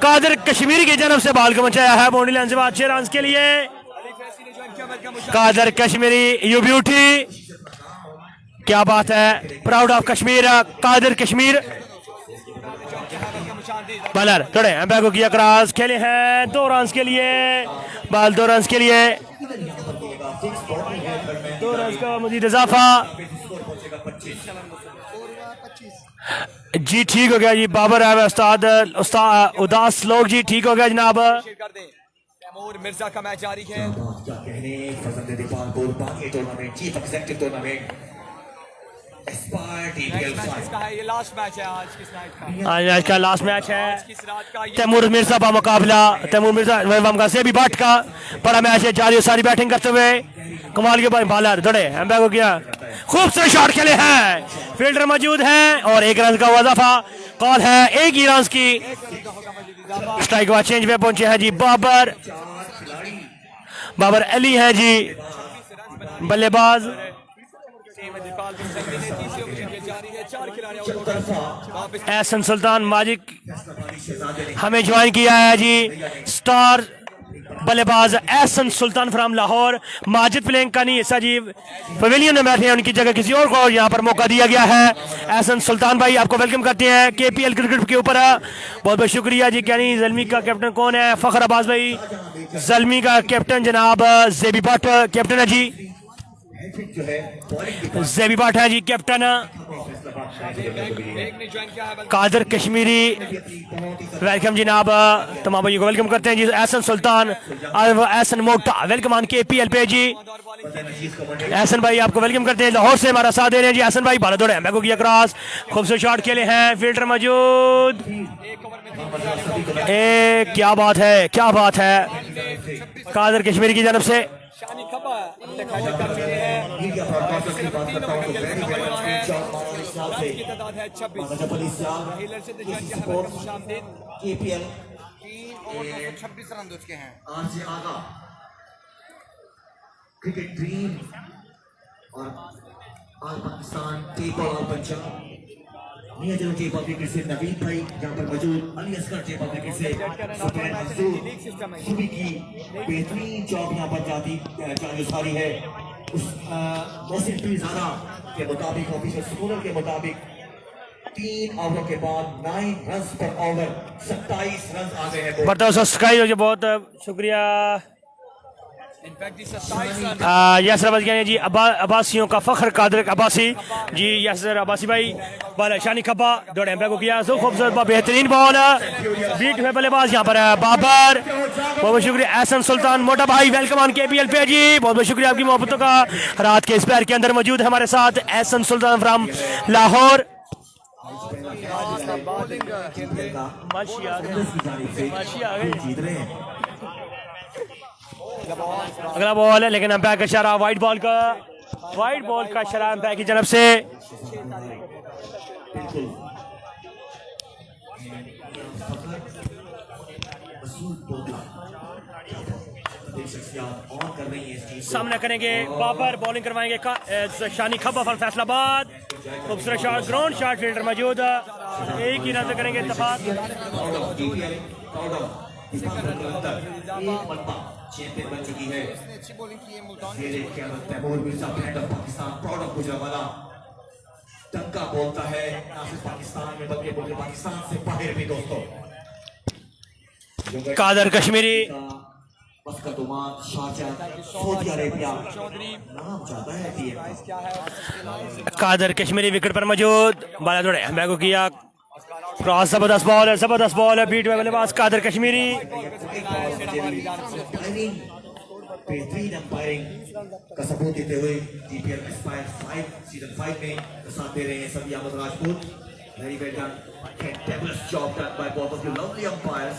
कादर कश्मीरी की जानब से बॉल को बचाया है बाउंड्री लाइन से बाहर 6 रन के लिए। कादर कश्मीरी यू ब्यूटी क्या बात है proud of Kashmir Qadir Kashmir bowler थोड़े एम्पायर को किया क्रॉस खेले हैं 2 रन के लिए बॉल 2 रन के लिए 2 रन का मजीद इजाफा जी ठीक हो गया जी बाबर है उस्ताद उदास लोग जी ठीक हो गया जनाब। तैमूर मिर्जा का मैच जारी है क्या कहने फजल दीपानपुर बाकी टूर्नामेंट चीफ एग्जीक्यूटिव टूर्नामेंट इसका है ये लास्ट मैच है आज किस नाइट का आज का लास्ट मैच है किस रात का ये तैमूर मिर्जा का मुकाबला तैमूर मिर्जा का सेबी भट्ट का बड़ा मैच है जारी सारी बैटिंग करते हुए कमाल के बॉलर दौड़े एम्पायर को किया खूबसूरत शॉट खेले हैं फील्डर मौजूद हैं और 1 रन का इजाफा कॉल है 1 ही रन की स्ट्राइक बाद चेंज पे पहुंचे हैं जी बाबर अली हैं जी बल्लेबाज एहसन सुल्तान माजिद हमें ज्वाइन किया है जी स्टार बल्लेबाज एहसन सुल्तान फ्राम लाहौर माजिद प्लेइंग का नहीं हिस्सा जी पवेलियन में बैठे हैं उनकी जगह किसी और को यहाँ पर मौका दिया गया है। एहसन सुल्तान भाई आपको वेलकम करते हैं KPL क्रिकेट के ऊपर बहुत बहुत शुक्रिया जी। कैनी जलमी का कैप्टन कौन है फखर अब्बास भाई जलमी का कैप्टन जनाब जेबी भट्ट कैप्टन है जी हैट्रिक जो है बॉलिंग ज़ेबी भाट है जी कैप्टन, एक ने ज्वाइन किया है कादर कश्मीरी वेलकम जनाब, तमाम भाइयों को वेलकम करते हैं जी। एहसन सुल्तान और एहसन मोटा वेलकम ऑन KPL पे जी। एहसन भाई आपको वेलकम करते हैं, लाहौर से हमारा साथ दे रहे हैं जी। एहसन भाई बाला दौड़े मैं को किया क्रॉस, खूबसूरत शॉट खेले हैं, फील्डर मौजूद। क्या बात है, क्या बात है कादर कश्मीरी की जानब से। शानी खबा दिखाई कर चुके हैं। मीडिया ब्रॉडकास्टर की बात करता हूं तो वेरी वेरी की तादाद है 26। हीलर से ज्वाइन किया है खुशामदीद। KPL 3 ओवर 226 रन उसके हैं। आज से आगा क्रिकेट ड्रीम और आल पाकिस्तान टेप और पंजाब मियां जरूर टेप और क्रिकेट से नवीन भाई यहाँ पर मौजूद, अली असगर टेप और क्रिकेट से सुबैन मंसूर सुबी की बेहतरीन जॉब यहाँ पर जाती सारी है। उस मौसम भी ज़्यादा के मुताबिक ऑफिशियल स्कूलर के मुताबिक 3 ओवरों के बाद 9 रन पर ओवर 27 रन आ गए हैं। बढ़ता सब्सक्राइब हो जी, बहुत शुक्रिया। इनफैक्ट 27 रन यासर अब्बासी हैं जी, अब्बासियों का फख्र कादर अब्बासी जी। यासर अब्बासी भाई बाल शानी खब्बा दौड़े एम्पायर को किया, सो खूबसूरत बेहतरीन बॉल बीट हुए बल्लेबाज यहाँ पर है बाबर। बहुत बहुत शुक्रिया एहसन सुल्तान मोटा भाई, वेलकम ऑन KPL पे जी। बहुत बहुत शुक्रिया आपकी मोहब्बतों का। रात के इस पैर के अंदर मौजूद है हमारे साथ एहसन सुल्तान फ्राम लाहौर। माशी आ गए, माशी आ गए। जीत रहे हैं। अगला बॉल है लेकिन अंपायर का इशारा वाइट बॉल का, वाइट बॉल का इशारा अंपायर की तरफ से। सामना करेंगे बाबर, बॉलिंग करवाएंगे शानी खब्बा फल फैसलाबाद। खूबसूरत शॉट, ग्राउंड शॉट, फील्डर मौजूद, एक ही रन करेंगे इत्तेफाक। चैंपियन बन चुकी है। अच्छी बॉलिंग की है Multan. Taimur Mirza brand of Pakistan, proud of Gujranwala. टंका बोलता है ना सिर्फ पाकिस्तान में बल्कि पूरे पाकिस्तान से बाहर भी दोस्तों। Qadir Kashmiri Muscat, Oman, Sharjah, Saudi Arabia नाम ज्यादा है टीम का। कादर कश्मीरी विकेट पर मौजूद, बाला दौड़े एम्पायर को किया क्रॉस, जबरदस्त बॉल है, जबरदस्त बॉल है, बीट हुए बल्लेबाज कादर कश्मीरी। बेहतरीन अंपायरिंग का सबूत देते हुए DPL एस्पायर 5 सीजन 5 में साथ दे रहे हैं सभी Ahmed Rajput. Very well done, fantastic job done by both of you lovely umpires.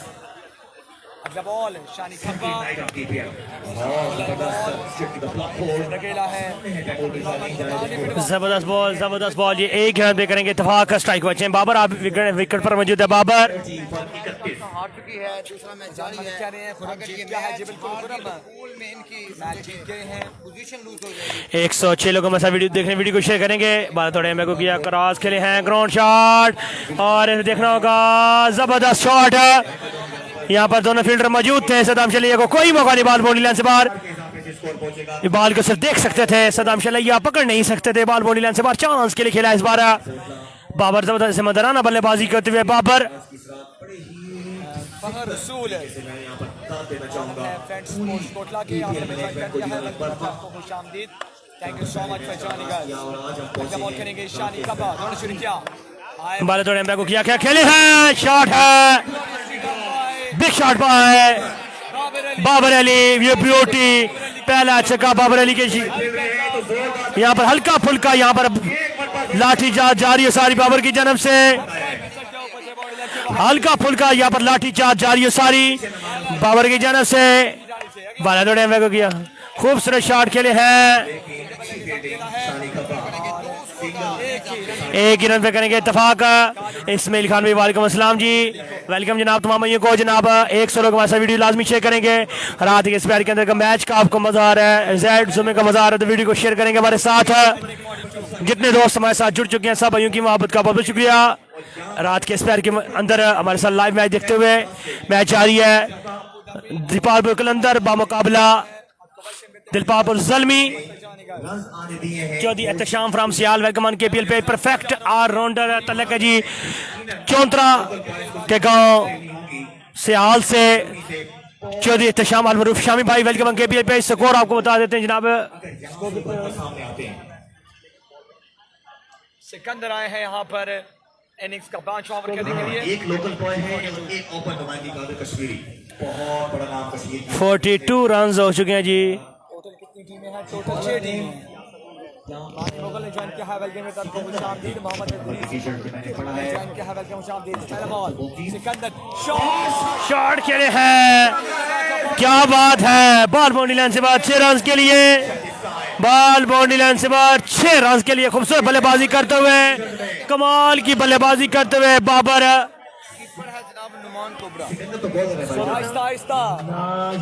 अगला ball Shani Khabba knight of DPL और जबरदस्त strike to the block hole अकेला है। जबरदस्त बॉल, जबरदस्त बॉल। ये एक रन पे करेंगे इत्तेफाक, स्ट्राइक बचे हैं बाबर। आप विकेट पर मौजूद है बाबर। हार चुकी है, दूसरा मैच जारी है। क्या रहे हैं खुरम जीत गया है जिबल खुरम पूल में इनकी मैच जीत गए हैं। पोजीशन लूज हो जाएगी। 106 लोगों में वीडियो देखने, वीडियो को शेयर करेंगे। बाला थोड़े एम्पायर को किया क्रॉस, खेले हैं ग्राउंड शॉट और देखना होगा जबरदस्त शॉट। यहाँ पर दोनों फील्डर मौजूद थे। सदाम शलिया को कोई मौका नहीं, बॉल बॉडी लाइन से बाहर। ये बॉल को सिर्फ देख सकते थे, सदाम शलिया पकड़ नहीं सकते थे, बॉल बॉडी लाइन से बाहर। चांस के लिए खेला इस बार बाबर, जबरदस्त से मदराना बल्लेबाजी करते हुए बाबर। फखर रसूल देना चाहूंगा फ्रेंड्स स्पोर्ट्स कोटला के आपने ज्वाइन कर दिया है, वेलकम आपको खुशामदीद। Thank you so much for joining us. अगला बॉल करेंगे शानी खब्बा, दोनों शुरू किया। बाला थोड़े एम्पायर को किया, क्या खेले हैं, शॉट है, बिग शॉट पाए बाबर अली। ये ब्यूटी पहला छक्का बाबर अली के। यहाँ पर हल्का फुल्का, यहाँ पर लाठी चार्ज जारी है सारी बाबर की जानब से। हल्का फुल्का यहाँ पर लाठी चार्ज जारी है सारी बाबर की जानब से। बाला दौड़े एम्पायर को किया, खूबसूरत शॉट खेले हैं, एक ही रन पे करेंगे इत्तेफाक। इस्माइल खान भाई वालेकुम अस्सलाम जी, वेलकम जनाब। तमाम भाइयों को जनाब 100 लोग हमारे साथ वीडियो लाजमी शेयर करेंगे। रात के इस प्यार के अंदर का मैच का आपको मजा आ रहा है, जेड जुमे का मजा आ रहा है, तो वीडियो को शेयर करेंगे हमारे साथ। जितने दोस्त हमारे साथ जुड़ चुके हैं सब भाइयों की मोहब्बत का बहुत बहुत शुक्रिया। रात के इस प्यार के अंदर हमारे साथ लाइव मैच देखते हुए, मैच जारी है। दीपालपुर कलंदर बामुकाबला Dilpapur Zalmi. Chaudhry Ehtesham from Sial, welcome on KPL पे। परफेक्ट ऑल राउंडर तलक है जी चौंतरा के गांव सियाल से। चौधरी इत्तेशाम अल मरूफ शामी भाई वेलकम KPL पे। स्कोर आपको बता देते हैं जनाब। सामने आते हैं सिकंदर आए हैं यहाँ पर इनिंग्स का 5 ओवर करने के लिए। एक लोकल बॉय है और एक ओपन नुमाइंदगी कादर कश्मीरी, बहुत बड़ा नाम कश्मीर की। 42 रन हो चुके हैं जी। टोटल कितनी टीमें हैं? टोटल 6 टीमें। मुगल ने ज्वाइन किया है वेलकम में तरफ खुशामदीद मोहम्मद टी-शर्ट पे मैंने पढ़ा है। ज्वाइन किया है वेलकम खुशामदीद। पहला बॉल सिकंदर शॉट शॉट खेले हैं, क्या बात है। बॉल बाउंड्री लाइन से बाहर 6 रन के लिए। बॉल बाउंड्री लाइन से बाहर 6 रन के लिए खूबसूरत बल्लेबाजी करते हुए, कमाल की बल्लेबाजी करते हुए बाबर। कीपर है जनाब नुमान कोबरा। तो बहुत है भाई। आहिस्ता आहिस्ता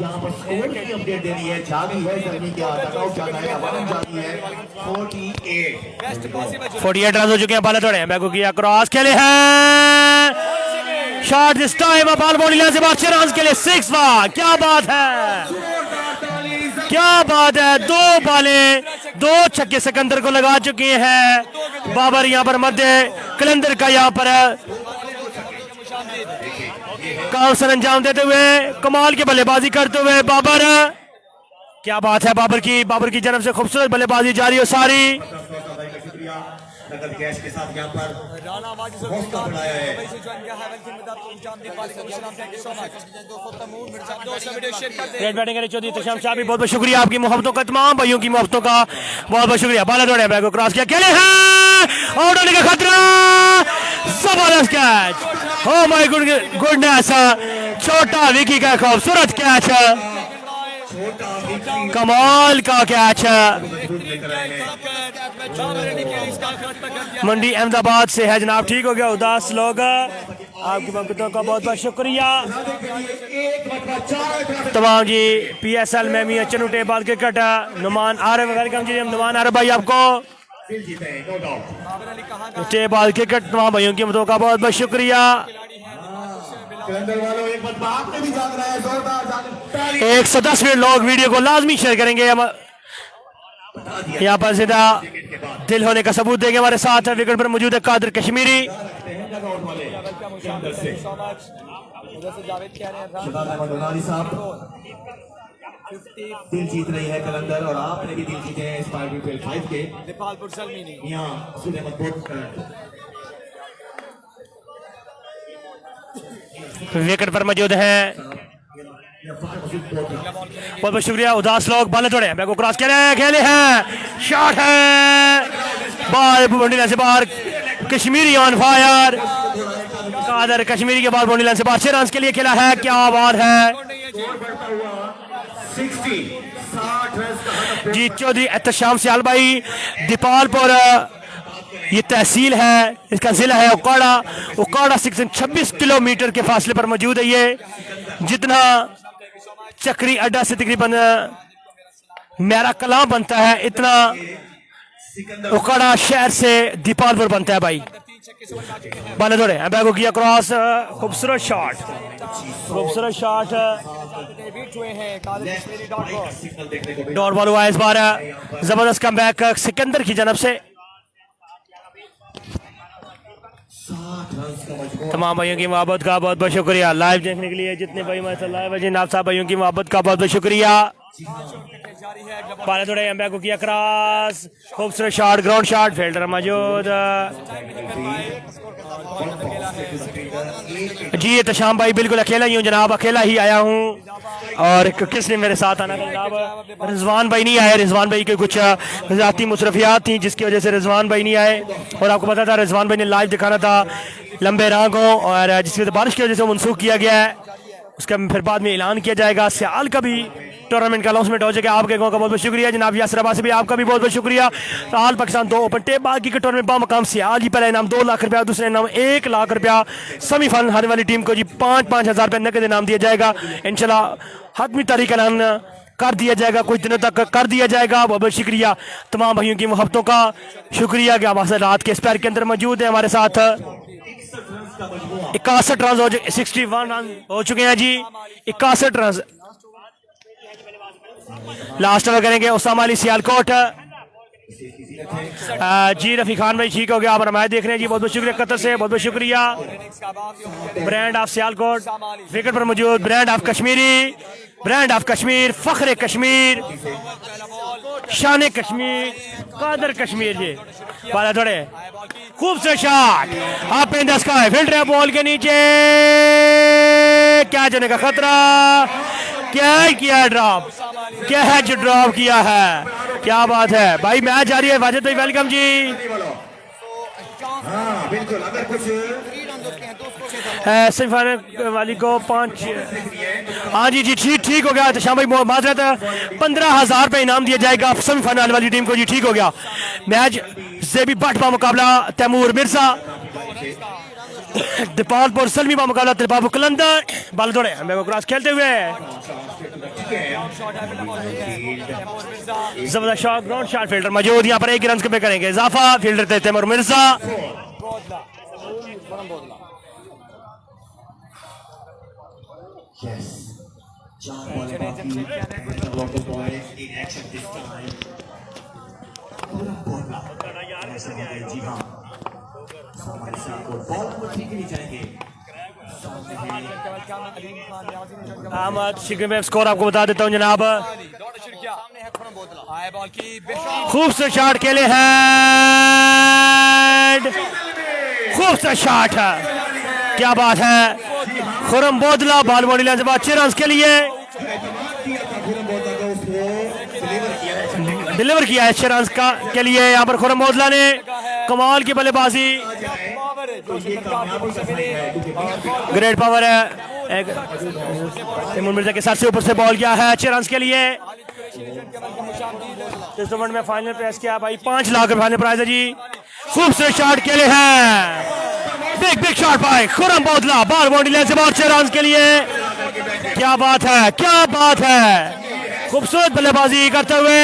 यहाँ पर स्कोर की अपडेट देनी है। जावी है जर्नी के आउट जाना है, अवाम जाती है 48। बेस्ट पॉसिबल 48 रन हो चुके हैं। बाल थोड़े बैको किया, क्रॉस खेले हैं, shot this time ball boundary line से बाहर 6 रन के लिए 6 वाह, क्या बात है, क्या बात है। 2 बालें 2 छक्के सिकंदर को लगा चुके हैं बाबर। यहाँ पर मध्य कलंदर का यहाँ पर काम सर अंजाम देते हुए, कमाल की बल्लेबाजी करते हुए बाबर। क्या बात है बाबर की जानब से खूबसूरत बल्लेबाजी जारी हो सारी। शुक्रिया नकद कैश के साथ यहाँ पर राना आवाज़ से मौका बढ़ाया है। से ज्वाइन किया है वेलकम में तरफ खुशामदीद। वालेकुम अस्सलाम, थैंक यू सो मच। दोस्तों तमून मिर्जा 200 वीडियो शेयर कर दें। ग्रेट बैटिंग करे चौधरी इत्तेशाम शाह भी बहुत बहुत शुक्रिया आपकी मोहब्बतों का, तमाम भाइयों की मोहब्बतों का बहुत बहुत शुक्रिया। बाला दौड़े बैग को क्रॉस किया, खेले हैं, आउट होने का खतरा, जबरदस्त कैच। ओ माय गुडनेस, छोटा विकी का खूबसूरत कैच, कमाल का कैच। मंडी अहमदाबाद से है जनाब, ठीक हो गया उदास लोग, आपकी मोहब्बतों का बहुत बहुत शुक्रिया। तमाम जी PSL में भी चनू टेबल क्रिकेट नुमान आरब वेलकम जी। नुमान आरब भाई आपको टेबल क्रिकेट तमाम भाइयों की मोहब्बतों का बहुत बहुत शुक्रिया। कलंदर वालों एक बात आपने भी जाग रहा है, जोरदार 110 मिनट लोग वीडियो को लाजमी शेयर करेंगे। यहाँ पर सीधा दिल होने का सबूत देंगे। हमारे साथ विकेट पर मौजूद है कादर कश्मीरी। दिल जीत रही है कलंदर और आपने भी दिल जीते हैं इस पार्टी 5 के। नेपालपुर सलमीनी यहाँ सुलेमान बोट विकेट पर मौजूद है, बहुत बहुत शुक्रिया। उदास लोग बाल थोड़े बैको क्रॉस खेले हैं, शॉट है, बॉल बाउंड्री लाइन से बाहर, कश्मीरी ऑन फायर। कादर कश्मीरी के बॉल बाउंड्री लाइन से बाहर 6 रन के लिए खेला है, क्या बात है जी। चौधरी एहतशाम सियाल भाई, दीपालपुर ये तहसील है, इसका जिला है उकाड़ा से 26 किलोमीटर के फासले पर मौजूद है। ये जितना चक्री अड्डा से तकरीबन मेरा कलां बनता है, इतना उकाड़ा शहर से दीपालपुर बनता है भाई। बाले दौड़े बैगो किया क्रॉस, खूबसूरत शॉट, खूबसूरत शॉट, डॉट बॉल हुआ इस बार, जबरदस्त कमबैक सिकंदर की जानब से। तमाम भाइयों की मोहब्बत का बहुत बहुत शुक्रिया। लाइव देखने के लिए जितने भाई हमारे साथ लाइव है, जिन आप सब भाइयों की मोहब्बत का बहुत बहुत शुक्रिया। बाले थोड़े एम्बैक को किया क्रॉस, खूबसूरत शॉट, ग्राउंड शॉट, फील्डर मौजूद जी। एहतशाम भाई बिल्कुल अकेला ही हूँ जनाब, अकेला ही आया हूँ। और किसने मेरे साथ आना था जनाब, रिजवान भाई नहीं आए। रिजवान भाई के कुछ ज़ाती मुसरफियात थी जिसकी वजह से रिजवान भाई नहीं आए। और आपको पता था रिजवान भाई ने लाइव दिखाना था लंबे रागों, और जिसकी वजह बारिश की वजह से मनसूख किया गया है। उसका फिर बाद में ऐलान किया जाएगा। सियाल का भी टूर्नामेंट का अनाउंसमेंट हो जाएगा। आपके गाँव का बहुत बहुत शुक्रिया जनाब। यासर अब्बासी भी आपका भी बहुत बहुत शुक्रिया। आल पाकिस्तान 2 ओपन टेप बाकी के टूर्नामेंट बामकाम सियाल जी, पहला इनाम 2 लाख रुपया, दूसरा इनाम 1 लाख रुपया। सेमीफाइनल हारने वाली टीम को जी 5-5 हज़ार रुपये नकद इनाम दिया जाएगा। इंशाल्लाह हतमी तारीख ऐलान कर दिया जाएगा, कुछ दिनों तक कर दिया जाएगा। बहुत बहुत शुक्रिया तमाम भाइयों की मोहब्बतों का शुक्रिया कि आप रात के स्पेयर के अंदर मौजूद हैं हमारे साथ। 61 रन हो 61 रन हो चुके हैं जी। 61 रन लास्ट ओवर करेंगे उसामा अली सियालकोट। जी रफ़ी खान भाई ठीक हो गया, आप मैच देख रहे हैं जी, बहुत बहुत शुक्रिया कतर से, बहुत बहुत शुक्रिया। ब्रांड ऑफ सियालकोट विकेट पर मौजूद, brand of Kashmiri, brand of Kashmir, फख्र कश्मीर, शान कश्मीर, कादर कश्मीर जी। बाला थोड़े खूब से शॉट आप इन द स्काई, फील्डर है बॉल के नीचे, क्या जाने का खतरा, क्या किया ड्रॉप, क्या है जो ड्रॉप किया है, क्या बात है भाई। मैच जारी है, वाजिद भाई वेलकम जी। हाँ बिल्कुल, अगर कुछ सेमीफाइनल वाली को 5, हाँ जी जी ठीक ठीक हो गया। तो शाम भाई माजरत 15,000 रुपये इनाम दिया जाएगा सेमीफाइनल वाली टीम को जी, ठीक हो गया। मैच जेबी भट्ट का मुकाबला तैमूर मिर्जा, दीपालपुर सलमी का मुकाबला त्रिपाबू कलंदर। बाल दौड़े हमें क्रॉस खेलते हुए, जबरदस्त शॉट, ग्राउंड शॉट, फील्डर मौजूद यहाँ पर, एक रन पे करेंगे इजाफा, फील्डर थे Taimur Mirza. Yes. John Bolabapi and the local boys in action this time. जी हाँ, हमारे साथ को बॉल को ठीक नहीं जाएंगे। अहमद शिकवे में स्कोर आपको बता देता हूँ जनाब, खूब से शॉट खेले हैं, खूब से शॉट है, क्या बात है। खुरम बोदला बाल बॉडी लाइन से बाद 6 रन के लिए डिलीवर किया है, 6 रन का के लिए यहाँ पर खुरम बोदला ने कमाल की बल्लेबाजी, ग्रेट पावर है। तैमूर मिर्जा के साथ से ऊपर से बॉल किया है, 6 रन के लिए। इस टूर्नामेंट में फाइनल प्रेस किया भाई, 5 लाख फाइनल प्राइज है जी। खूब से शॉट खेले हैं, बिग बिग शॉट भाई खुरम बोदला, बाल बॉडी लाइन से बहुत 6 रन के लिए, क्या बात है, क्या बात है। खूबसूरत बल्लेबाजी करते हुए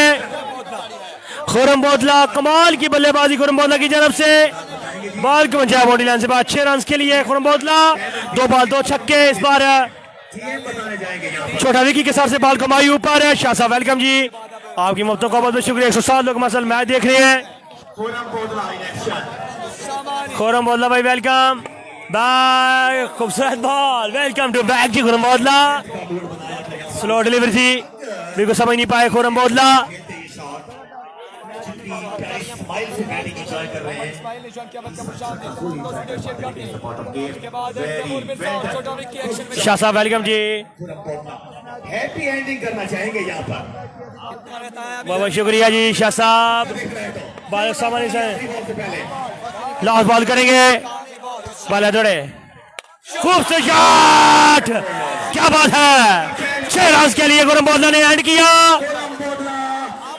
खुरम बोदला, कमाल की बल्लेबाजी खुरम बोदला की तरफ से, बॉल को पहुंचाया बॉडी लाइन से बाद 6 रन के लिए खुरम बोदला, 2 बॉल 2 छक्के। इस बार छोटा विकी के साथ से बॉल कमाई ऊपर है। शाह साहब वेलकम जी, आपकी मुफ्तों का बहुत बहुत शुक्रिया। 107 लोग मसल मैच देख रहे हैं। खुरम बोदला भाई वेलकम बैक, खूबसूरत ball, welcome to back ji Khurram Bodla. Slow delivery थी, बिल्कुल समझ नहीं पाए खुरम बोदला। शाह साहब वेलकम जी, हैप्पी एंडिंग करना चाहेंगे यहाँ पर। बहुत बहुत शुक्रिया जी शाह साहब। बाल सामान्य से लास्ट बॉल करेंगे, बाल दौड़े, खूब से शॉट, क्या बात है। 6 रन के लिए खुरम बोदला ने एंड किया,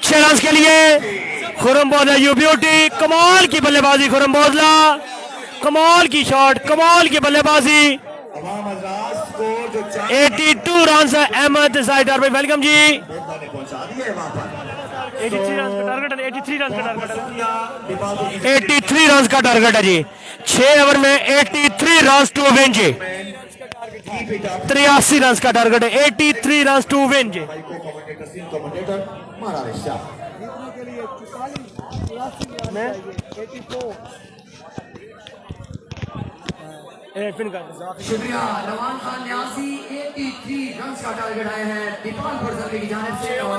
6 रन के लिए खुरम बोदला यू ब्यूटी, कमाल की बल्लेबाजी खुरम बोदला, कमाल की शॉट, कमाल की बल्लेबाजी। 82 रन है अहमद साइडर भाई वेलकम जी। 83 रन का टारगेट है, 83 रन का टारगेट है, 83 रन का टारगेट है जी। 6 ओवर में 83 रन टू विन जी, 83 रन का टारगेट है, 83 रन टू विन जी। शुक्रिया। रवान खान न्यासी 83 रन का टारगेट आए हैं दीपालपुर सर्वे की जानिब से, और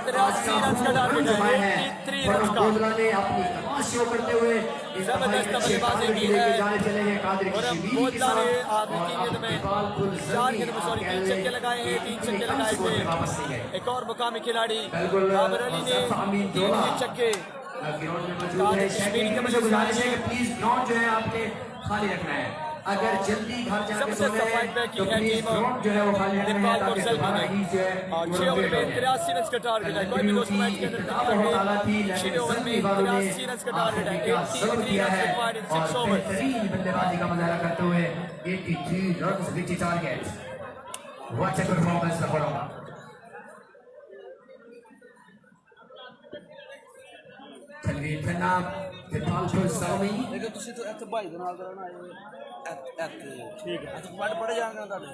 83 रन का टारगेट आए हैं। खुरम बोदला ने अपनी कमाल शो करते हुए जबरदस्त बल्लेबाजी की है। जाने चले हैं कादिर खुरम बोदला ने आखिरी 3 गेंद में 3 छक्के लगाए हैं, 3 छक्के लगाए थे। एक और मुकामी खिलाड़ी बाबर अली ने 3 छक्के। ग्राउंड में मौजूद है। शेखिंग के मुझे गुजारिश है कि प्लीज ग्राउंड जो है आपने खाली रखना है, अगर जल्दी घर जाके सोना है तो प्लीज ग्राउंड जो है वो खाली रखना है, ताकि हमारा ही जो है 6 ओवर में 83 रन का टारगेट है। कोई भी दोस्त मैच के अंदर 6 ओवर में 83 रन का टारगेट है, 83 रन रिक्वायर्ड इन 6 ओवर। बेहतरीन बल्लेबाजी का मुजाहरा करते हुए 83 run which target. What a performance for Tanveer Khanna, Dipalpur सर्वे। लेकिन ਤੁਸੀਂ ਤਾਂ ਇੱਥੇ ਭਾਈ ਦੇ ਨਾਲ ਕਰਨਾ ਇਹ ਇੱਥੇ ਠੀਕ ਹੈ ਇੱਥੇ ਵੱਡ ਪੜੇ ਜਾਣਗੇ ਤੁਹਾਡੇ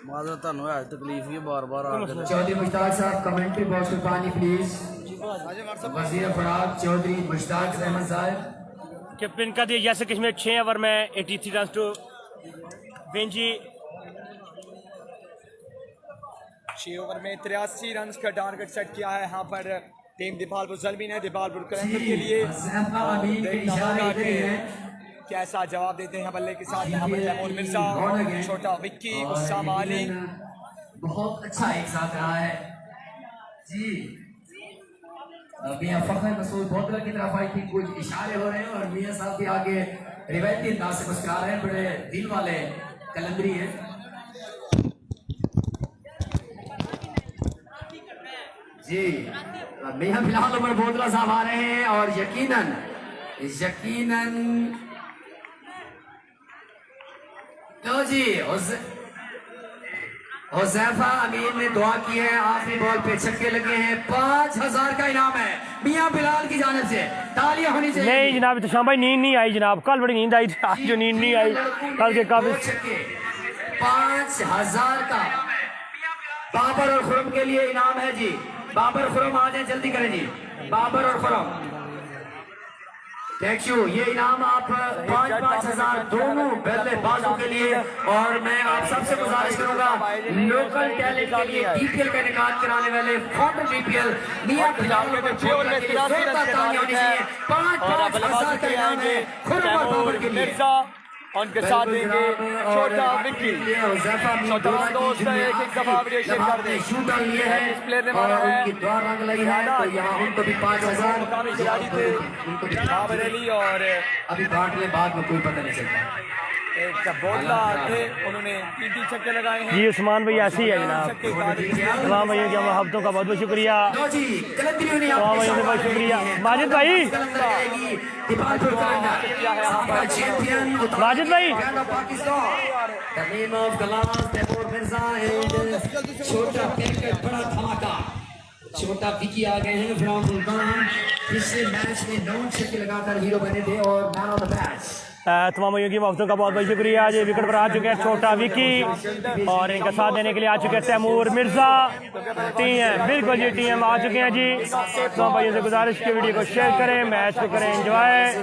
माजर ਤੁਹਾਨੂੰ ਹੈ ਤਕਲੀਫ ਹੀ बार-बार आ के चौधरी मुश्ताक साहब कमेंट्री बॉक्स में पानी प्लीज वजीर फराग चौधरी मुश्ताक अहमद साहब कैप्टन का दिया जैसे कि इसमें 6 ओवर में 83 रन टू वेंजी 6 ओवर में 83 रन का टारगेट सेट किया है यहाँ पर टीम दीपालपुर ज़ल्मी ने दीपालपुर कलंदर के लिए। कैसा जवाब देते हैं बल्ले के साथ यहाँ पर तैमूर मिर्जा, छोटा विक्की, उस्सामा अली। बहुत अच्छा एक साथ रहा है जी। मियां फखर मसूद बोतल की तरफ आई थी, कुछ इशारे हो रहे हैं और मियां साहब भी आगे रिवायती अंदाज से मुस्कुरा रहे हैं। बड़े दिल वाले कलंदरी हैं जी। मियां फिलहाल उमर बोतला साहब आ रहे हैं और यकीनन लो जी हुज़ैफा अमीन ने दुआ की है, आखिरी बॉल पे छक्के लगे हैं। 5000 का इनाम है मियां बिलाल की जानिब से, तालियां होनी चाहिए। नहीं जनाब इत्तेशाम भाई नींद नहीं आई जनाब, कल बड़ी नींद आई थी, आज जो नींद नहीं आई कल के काफी। 5000 का बाबर और खुरम के लिए इनाम है जी। बाबर खुरम आ जाए, जल्दी करें जी। बाबर और खुरम थैंक यू। ये इनाम आप 5,000 दोनों बल्लेबाजों के लिए। और मैं आप सबसे गुजारिश करूंगा लोकल टैलेंट के लिए DPL का इनेकाद कराने वाले फाउंडर DPL मियां बिलाल को 5,000 का इनाम है खुरम और बाबर के लिए। उनके साथ देंगे छोटा विक्की, छोटा दोस्त है, एक दफा शेयर कर दे। इस प्लेयर ने मारा है रंग लगी है तो यहाँ उनको भी 5,000 खिलाड़ी थे बाबर अली और अभी बांट ले, बाद में कोई पता नहीं चलता। एक बोतला थे, उन्होंने 3 छक्के लगाए हैं जी। उस्मान भाई ऐसी है जनाब, तमाम भाइयों के मोहब्बतों का बहुत बहुत शुक्रिया, तमाम भाइयों से बहुत शुक्रिया। माजिद भाई माजिद भाई छोटा बड़ा धमाका, छोटा विकी आ गए हैं फ्रॉम मुल्तान। पिछले मैच में 9 छक्के लगाकर हीरो बने थे और मैन ऑफ द मैच। तमाम भाइयों की मोहब्बतों का बहुत बहुत शुक्रिया। आज विकेट पर आ चुके हैं छोटा विकी और इनका साथ देने के लिए आ चुके हैं तैमूर मिर्जा। टीएम बिल्कुल जी, टीएम आ चुके हैं जी। तमाम भाइयों से गुजारिश की वीडियो को शेयर करें, मैच को करें एंजॉय।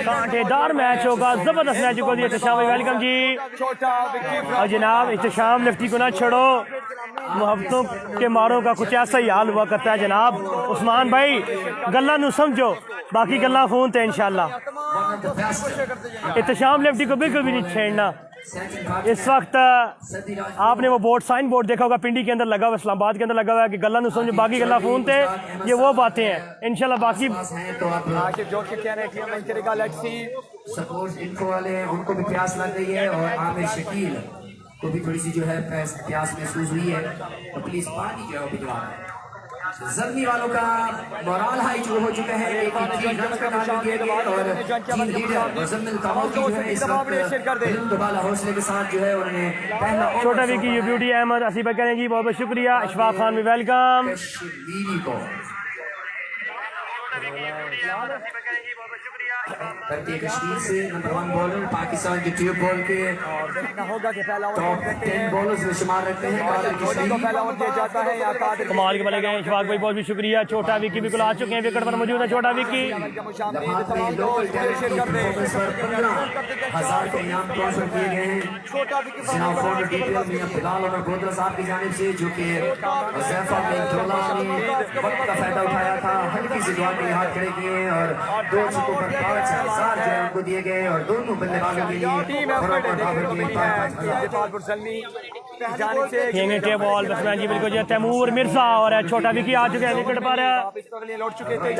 कांटेदार मैच होगा, जबरदस्त मैच को दिए। इत्तेशाम भाई वेलकम जी। और जनाब इत्तेशाम लिफ्टी को ना छोड़ो, मोहब्बतों के मारों का कुछ ऐसा ही हाल हुआ करता है जनाब। उस्मान भाई गल्ला नू समझो, बाकी गल्ला फोन थे इंशाल्लाह। इत्तेशाम लेफ्टी को बिल्कुल भी नहीं छेड़ना। इस वक्त आपने वो बोर्ड साइन बोर्ड देखा होगा पिंडी के अंदर लगा हुआ, इस्लामाबाद के अंदर लगा हुआ है कि गल्ला नू समझो, बाकी गल्ला फोन थे। ये वो बातें हैं इंशाल्लाह। बाकी सपोज इनको वाले उनको भी प्यास लग गई है और आमिर शकील को भी थोड़ी सी जो है प्यास महसूस हुई है, तो प्लीज पानी जो है वो भिजवा दें। ज़ल्मी वालों का मोराल हाई जो हो चुका है, एक रन का नाम दिए गए और टीम लीडर मुज़म्मिल कामोल की जो है इस वक्त दुबाला हौसले के साथ जो है उन्होंने पहला छोटा विकी यू ब्यूटी अहमद असीब करें जी, बहुत बहुत शुक्रिया। अशफाक खान भी वेलकम। कश्मीर से नंबर 1 बॉलर पाकिस्तान के ट्यूब बॉल के टॉप 10 बॉलर्स में शुमार रखते हैं। कमाल के बले गए इशफाक भाई, बहुत भी शुक्रिया। छोटा विकी बिल्कुल आ चुके हैं, विकेट पर मौजूद है छोटा विकी। 15,000 के इनाम ट्रांसफर किए गए हैं जनाब फॉर्मर DPL मियां बिलाल और बोतला साहब की जानिब से, जो कि हुज़ैफा ने वक्त का फायदा उठाया था, हल्की से दुआ के हाथ खड़े किए और 2 छक्कों पर 5,000 जो है उनको दिए गए और दोनों बल्लेबाजों के लिए बॉल बैट्समैन जी बिल्कुल जी तैमूर मिर्जा और छोटा विकी आ चुके हैं विकेट पर। लौट चुके थे,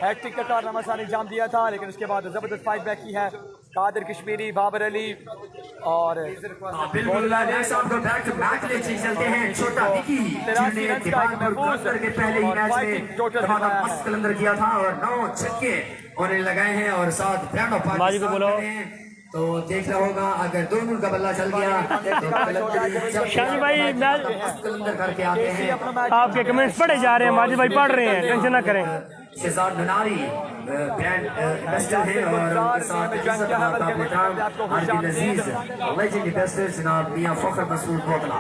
हैट्रिक का कारनामा सारे अंजाम दिया था, लेकिन उसके बाद जबरदस्त फाइट बैक की है कादिर कश्मीरी, बाबर अली और छोटा विकी जिन्होंने पहले ही मैच में मस्त कलंदर किया था और 9 छक्के उन्होंने लगाए हैं और साथ ब्रांड ऑफ पाकिस्तान। तो देख रहा होगा अगर 2 मुल्क का बल्ला चल गया तो शानी भाई कलंदर करके आते हैं। आपके कमेंट्स पढ़े जा रहे हैं, माजिद भाई पढ़ रहे हैं, टेंशन ना करें। शहजाद ननारी ब्रांड इन्वेस्टर हैं और उनके साथ इज्जत महताब इकराम आरबी अजीज लेजेंड इन्वेस्टर जनाब मियां फखर मसूद बोतला।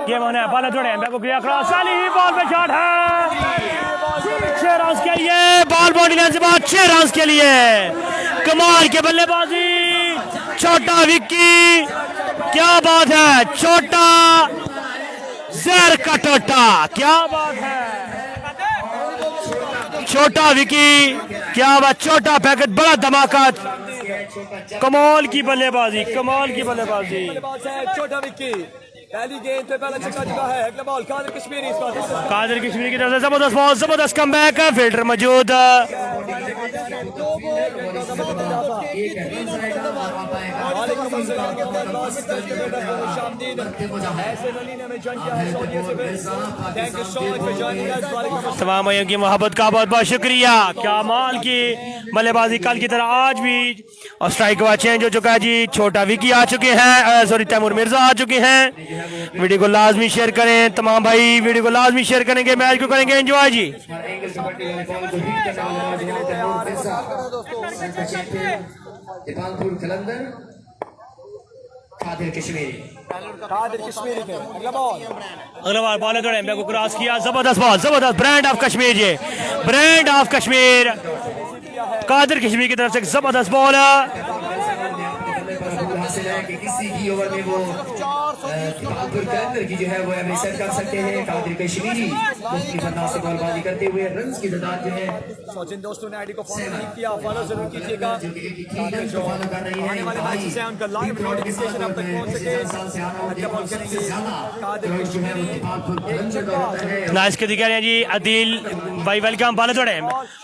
गेम ऑन है, बॉल थोड़े एम्बे को गया क्रॉस वाली बॉल पे शॉट है 6 रन के लिए, बॉल बॉडी लाइन से बाद 6 रन के लिए। कमाल के बल्लेबाजी छोटा विक्की, क्या बात है, छोटा जहर का टोटा, क्या बात है छोटा विकी, क्या बात, छोटा पैकेट, बड़ा धमाका, कमाल की बल्लेबाजी, कमाल की बल्लेबाजी। छोटा विक्की पहली गेंद पे पहला छक्का चुका है। अगला बॉल कादिर कश्मीरी, कादिर कश्मीरी की तरफ से जबरदस्त बॉल, जबरदस्त कमबैक, फील्डर मौजूद। तमाम भाइयों की मोहब्बत का बहुत बहुत शुक्रिया। क्या माल की बल्लेबाजी, कल की तरह आज भी। और स्ट्राइक हुआ चेंज हो चुका है जी, छोटा विकी आ चुके हैं, सॉरी तैमूर मिर्जा आ चुके हैं। वीडियो को लाजमी शेयर करें तमाम भाई, वीडियो को लाजमी शेयर करेंगे, मैच को करेंगे एंजॉय जी। कादिर कश्मीरी के अगला बॉल, अगला बार बॉल थोड़े एम्बे को क्रॉस किया, जबरदस्त बॉल, जबरदस्त, ब्रांड ऑफ कश्मीर जी, ब्रांड ऑफ कश्मीर, कादिर कश्मीर की तरफ से जबरदस्त बॉल हासिल है कि किसी भी ओवर में वो कादिर के अंदर की जो है वो एवरेज सेट कर सकते हैं। कादिर कश्मीरी मुख्तलिफ अंदाज से बॉलबाजी करते हुए रन्स की तादाद जो है जिन दोस्तों ने आईडी को फॉलो नहीं किया फॉलो जरूर कीजिएगा। जो फॉलो कर रही है वाले मैचेस हैं उनका लाइव नोटिफिकेशन आप तक पहुंच सके। अच्छा बॉल करेंगे कादिर जो है वो दिमाग का होता है। नाइस के दिखा रहे हैं जी अदील भाई, वेलकम। बॉल थोड़े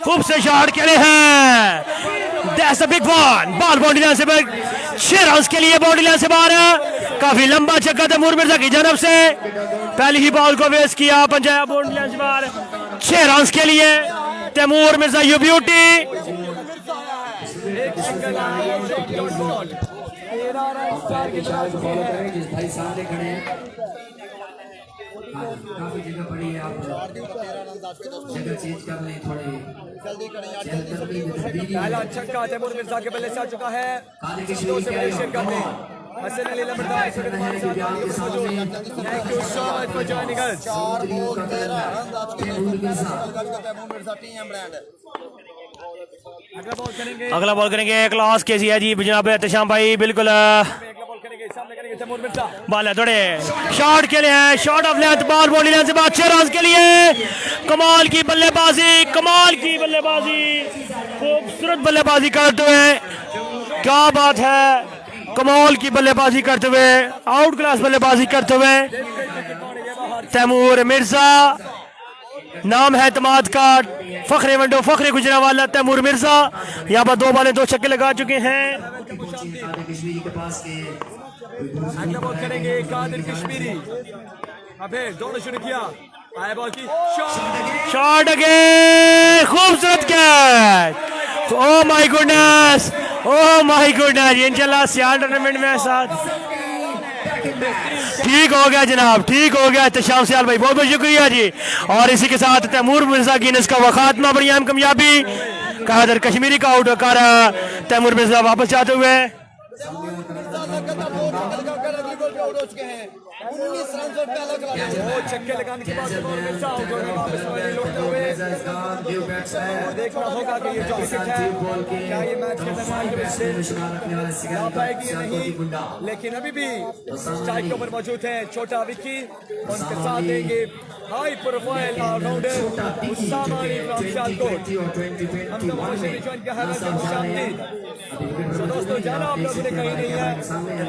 खूब से शॉट खेले हैं, that's a big one, ball boundary line से 6 रन के लिए, बाउंड्री लाइन से बाहर, काफी लंबा छक्का तैमूर मिर्जा की जानब से, पहली ही बॉल को वेस्ट किया, पंजाब बाउंड्री लाइन से बाहर, 6 रन के लिए तैमूर मिर्जा यू ब्यूटी। भाई सामने खड़े हैं, काफी जगह पड़ी है, आप जगह चेंज कर लें थोड़ी जल्दी। पहला छक्का तैमूर मिर्जा के बल्ले से आ चुका है। Hassan Ali Lambardar thank you so much for joining us. अगला बॉल करेंगे, अगला बॉल करेंगे क्लास के है जी जनाब एहतशाम भाई, बिल्कुल अगला बॉल करेंगे, सामने करेंगे तैमूर मिर्जा, बॉल है थोड़े शॉट के लिए है, shot of length, ball body line से बाद 6 रन के लिए। कमाल की बल्लेबाजी, कमाल की बल्लेबाजी, खूबसूरत बल्लेबाजी करते हुए, क्या बात है, कमाल की बल्लेबाजी करते हुए, आउट क्लास बल्लेबाजी करते हुए तैमूर मिर्जा, नाम है तमाद का, फखरे वंडो, फखरे गुजरावाला तैमूर मिर्जा। यहाँ पर 2 बॉलें 2 छक्के लगा चुके हैं। कश्मीरी के पास के अगला बॉल करेंगे कादिर कश्मीरी, अबे दोनों शुरू किया, आया बॉल की शॉट अगेन, खूबसूरत catch, oh my goodness, oh my goodness, इंशाल्लाह सियाल टूर्नामेंट में साथ ठीक हो गया जनाब, ठीक हो गया। एहतशाम सियाल भाई बहुत बहुत शुक्रिया जी। और इसी के साथ तैमूर मिर्जा की इसका वो खात्मा, बड़ी अहम कामयाबी, कादिर कश्मीरी का आउट कर तैमूर मिर्जा वापस जाते हुए। 19 रन और पहला खिलाड़ी छक्के लगाने के बाद तैमूर मिर्जा आउट होने वापस वाली लौटते हुए। देखना होगा कि ये जो विकेट है क्या ये मैच के दरमियान ला पाएगी या नहीं, लेकिन अभी भी स्ट्राइक के ऊपर मौजूद है छोटा विक्की, उनके साथ देंगे high profile allrounder Usama Ali from Sialkot. हम सब ज्वाइन किया है तो दोस्तों जाना आप लोगों ने कहीं नहीं है,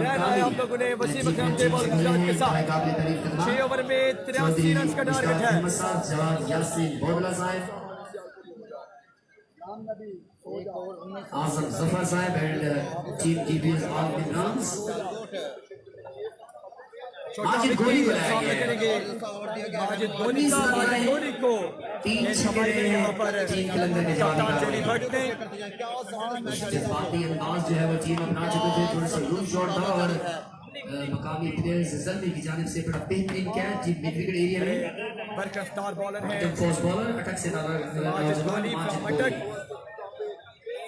रहना है आप लोगों ने वसीम अकरम के बॉल के साथ। 6 ओवर में 83 रन का टारगेट है। आजम जफर साहब and team GBS all with runs. Majid गोली को सामने करेंगे, माजिद गोली को 3 छक्के यहाँ पर टीम के अंदर में कप्तान जोनी भट्ट ने जज्बाती अंदाज जो है वो टीम अपना चुके थे, थोड़ा सा लूज शॉट था और मकामी प्लेयर्स जल्दी की जानिब से बड़ा बेहतरीन कैच जी मिड विकेट एरिया में बरकरार बॉलर है फास्ट बॉलर अटक से अटक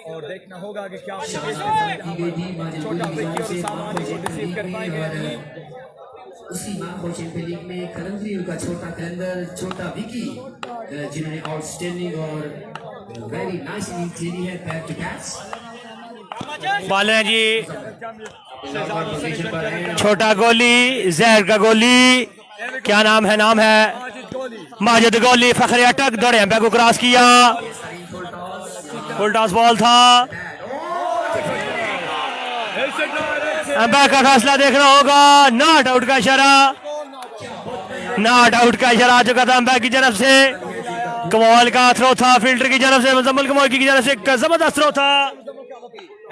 और देखना होगा कि क्या की गई थी माजिद छोटा गोली की विकेट जानिब से सामान को रिसीव कर पाएंगे या नहीं। उसी माखो चैंपियन लीग में कलंदरी का छोटा कलंदर छोटा विकी जिन्होंने आउटस्टैंडिंग और वेरी नाइसली खेली है बैक टू बैट्स बॉलर है जी छोटा गोली जहर का गोली क्या नाम है माजिद गोली फखरे अटक दौड़े एम्पायर को क्रॉस किया फुल टॉस बॉल था एम्पायर का फैसला देखना होगा नॉट आउट का इशारा आ चुका था एम्पायर की तरफ से कमाल का थ्रो था फील्डर की तरफ से मुजम्मिल कमाल की तरफ से जबरदस्त थ्रो था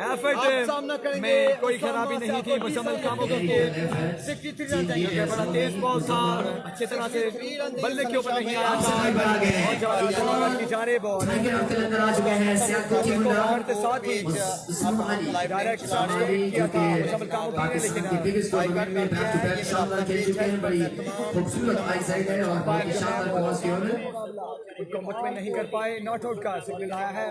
एफर्ट में कोई खराबी नहीं थी मुजम्मिल कामों के 63 रन चाहिए बड़ा तेज बॉल था अच्छी तरह से बल्ले के ऊपर नहीं आया की जाने बॉल के साथ ही डायरेक्ट किया था मुजम्मिल कामों ने लेकिन खूबसूरत आई साइड है और बहुत ही शानदार क्रॉस की ओर उनको मुतमिन नहीं कर पाए नॉट आउट का सिग्नल आया है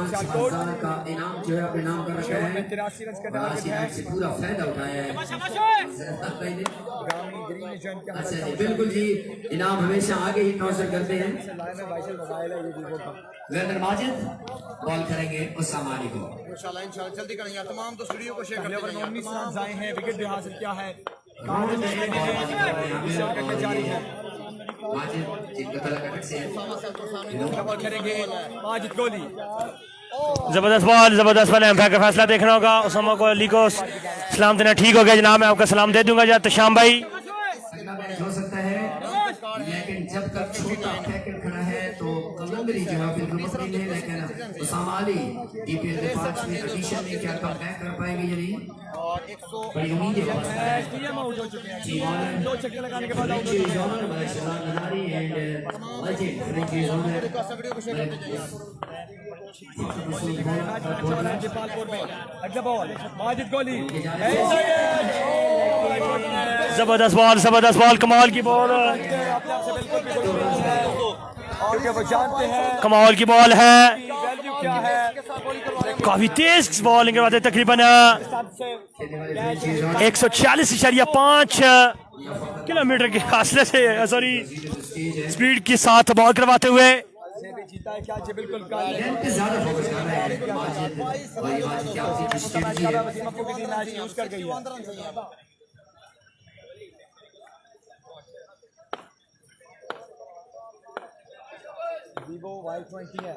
का इनाम जो है अपने नाम कर रखा है 83 रन का टारगेट है से पूरा फायदा उठाया है ग्रामीण ग्रीन ने जॉइन किया अच्छा जी बिल्कुल जी इनाम हमेशा आगे ही नौसर करते हैं वेदर माजिद बॉल करेंगे उस्सामा अली को इंशाल्लाह जल्दी करेंगे तमाम तो स्टूडियो को शेयर ओवर करते में 19 रन आए हैं विकेट भी हासिल किया है जारी है माजिद जिनका तलक अटक से है बॉल करेंगे माजिद गोली जबरदस्त बॉल एम्पायर का फैसला देखना होगा उसामा को अली को सलाम देना ठीक हो गया जनाब मैं आपका सलाम दे दूंगा जब तशाम भाई हो सकता है लेकिन जब तक छोटा पैकेट खड़ा है तो कलंदरी जो है बिल्कुल मसली नहीं लेकिन उसामा अली डीपीएल के पास में एडिशन में क्या कम बैक कर पाएंगे या नहीं बड़ी उम्मीद है टीएम आउट हो चुके हैं दो छक्के लगाने के बाद आउट हो चुके अगला बॉल माजिद गोली जबरदस्त बॉल कमाल की बॉल और वो जानते हैं कमाल की बॉल है वैल्यू क्या है काफी तेज बॉलिंग करवाते तकरीबन 146.5 किलोमीटर के फासले से सॉरी स्पीड के साथ बॉल करवाते हुए जीता है क्या बिल्कुल ज्यादा फोकस कर रहे हैं माजिद और ये माजिद क्या आपकी स्ट्रेटजी है यूज कर गई है वीवो Y20 है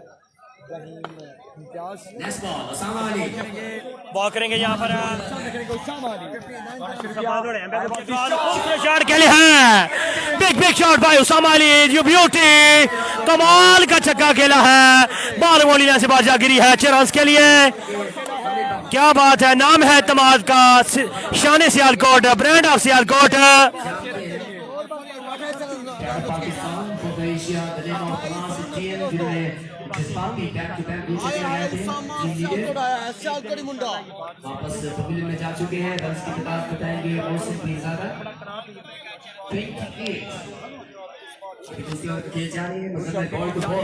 next ball Usama Ali ball करेंगे यहाँ पर शॉट के लिए है बिग शॉट भाई उसामा अली यू ब्यूटी कमाल का छक्का खेला है बाल बोली से बाजा गिरी है 4 रन के लिए क्या बात है नाम है तमाद का शान Sialkot brand of Sialkot Pakistan Asia जिन्होंने जज्बाती बैक टू बैक दूसरे के आए थे वापस पवेलियन में जा चुके हैं रन्स की किताब बताएंगे मौसम पीरजादा 28 दूसरी ओर खेल जा रही है मतलब बॉल टू बॉल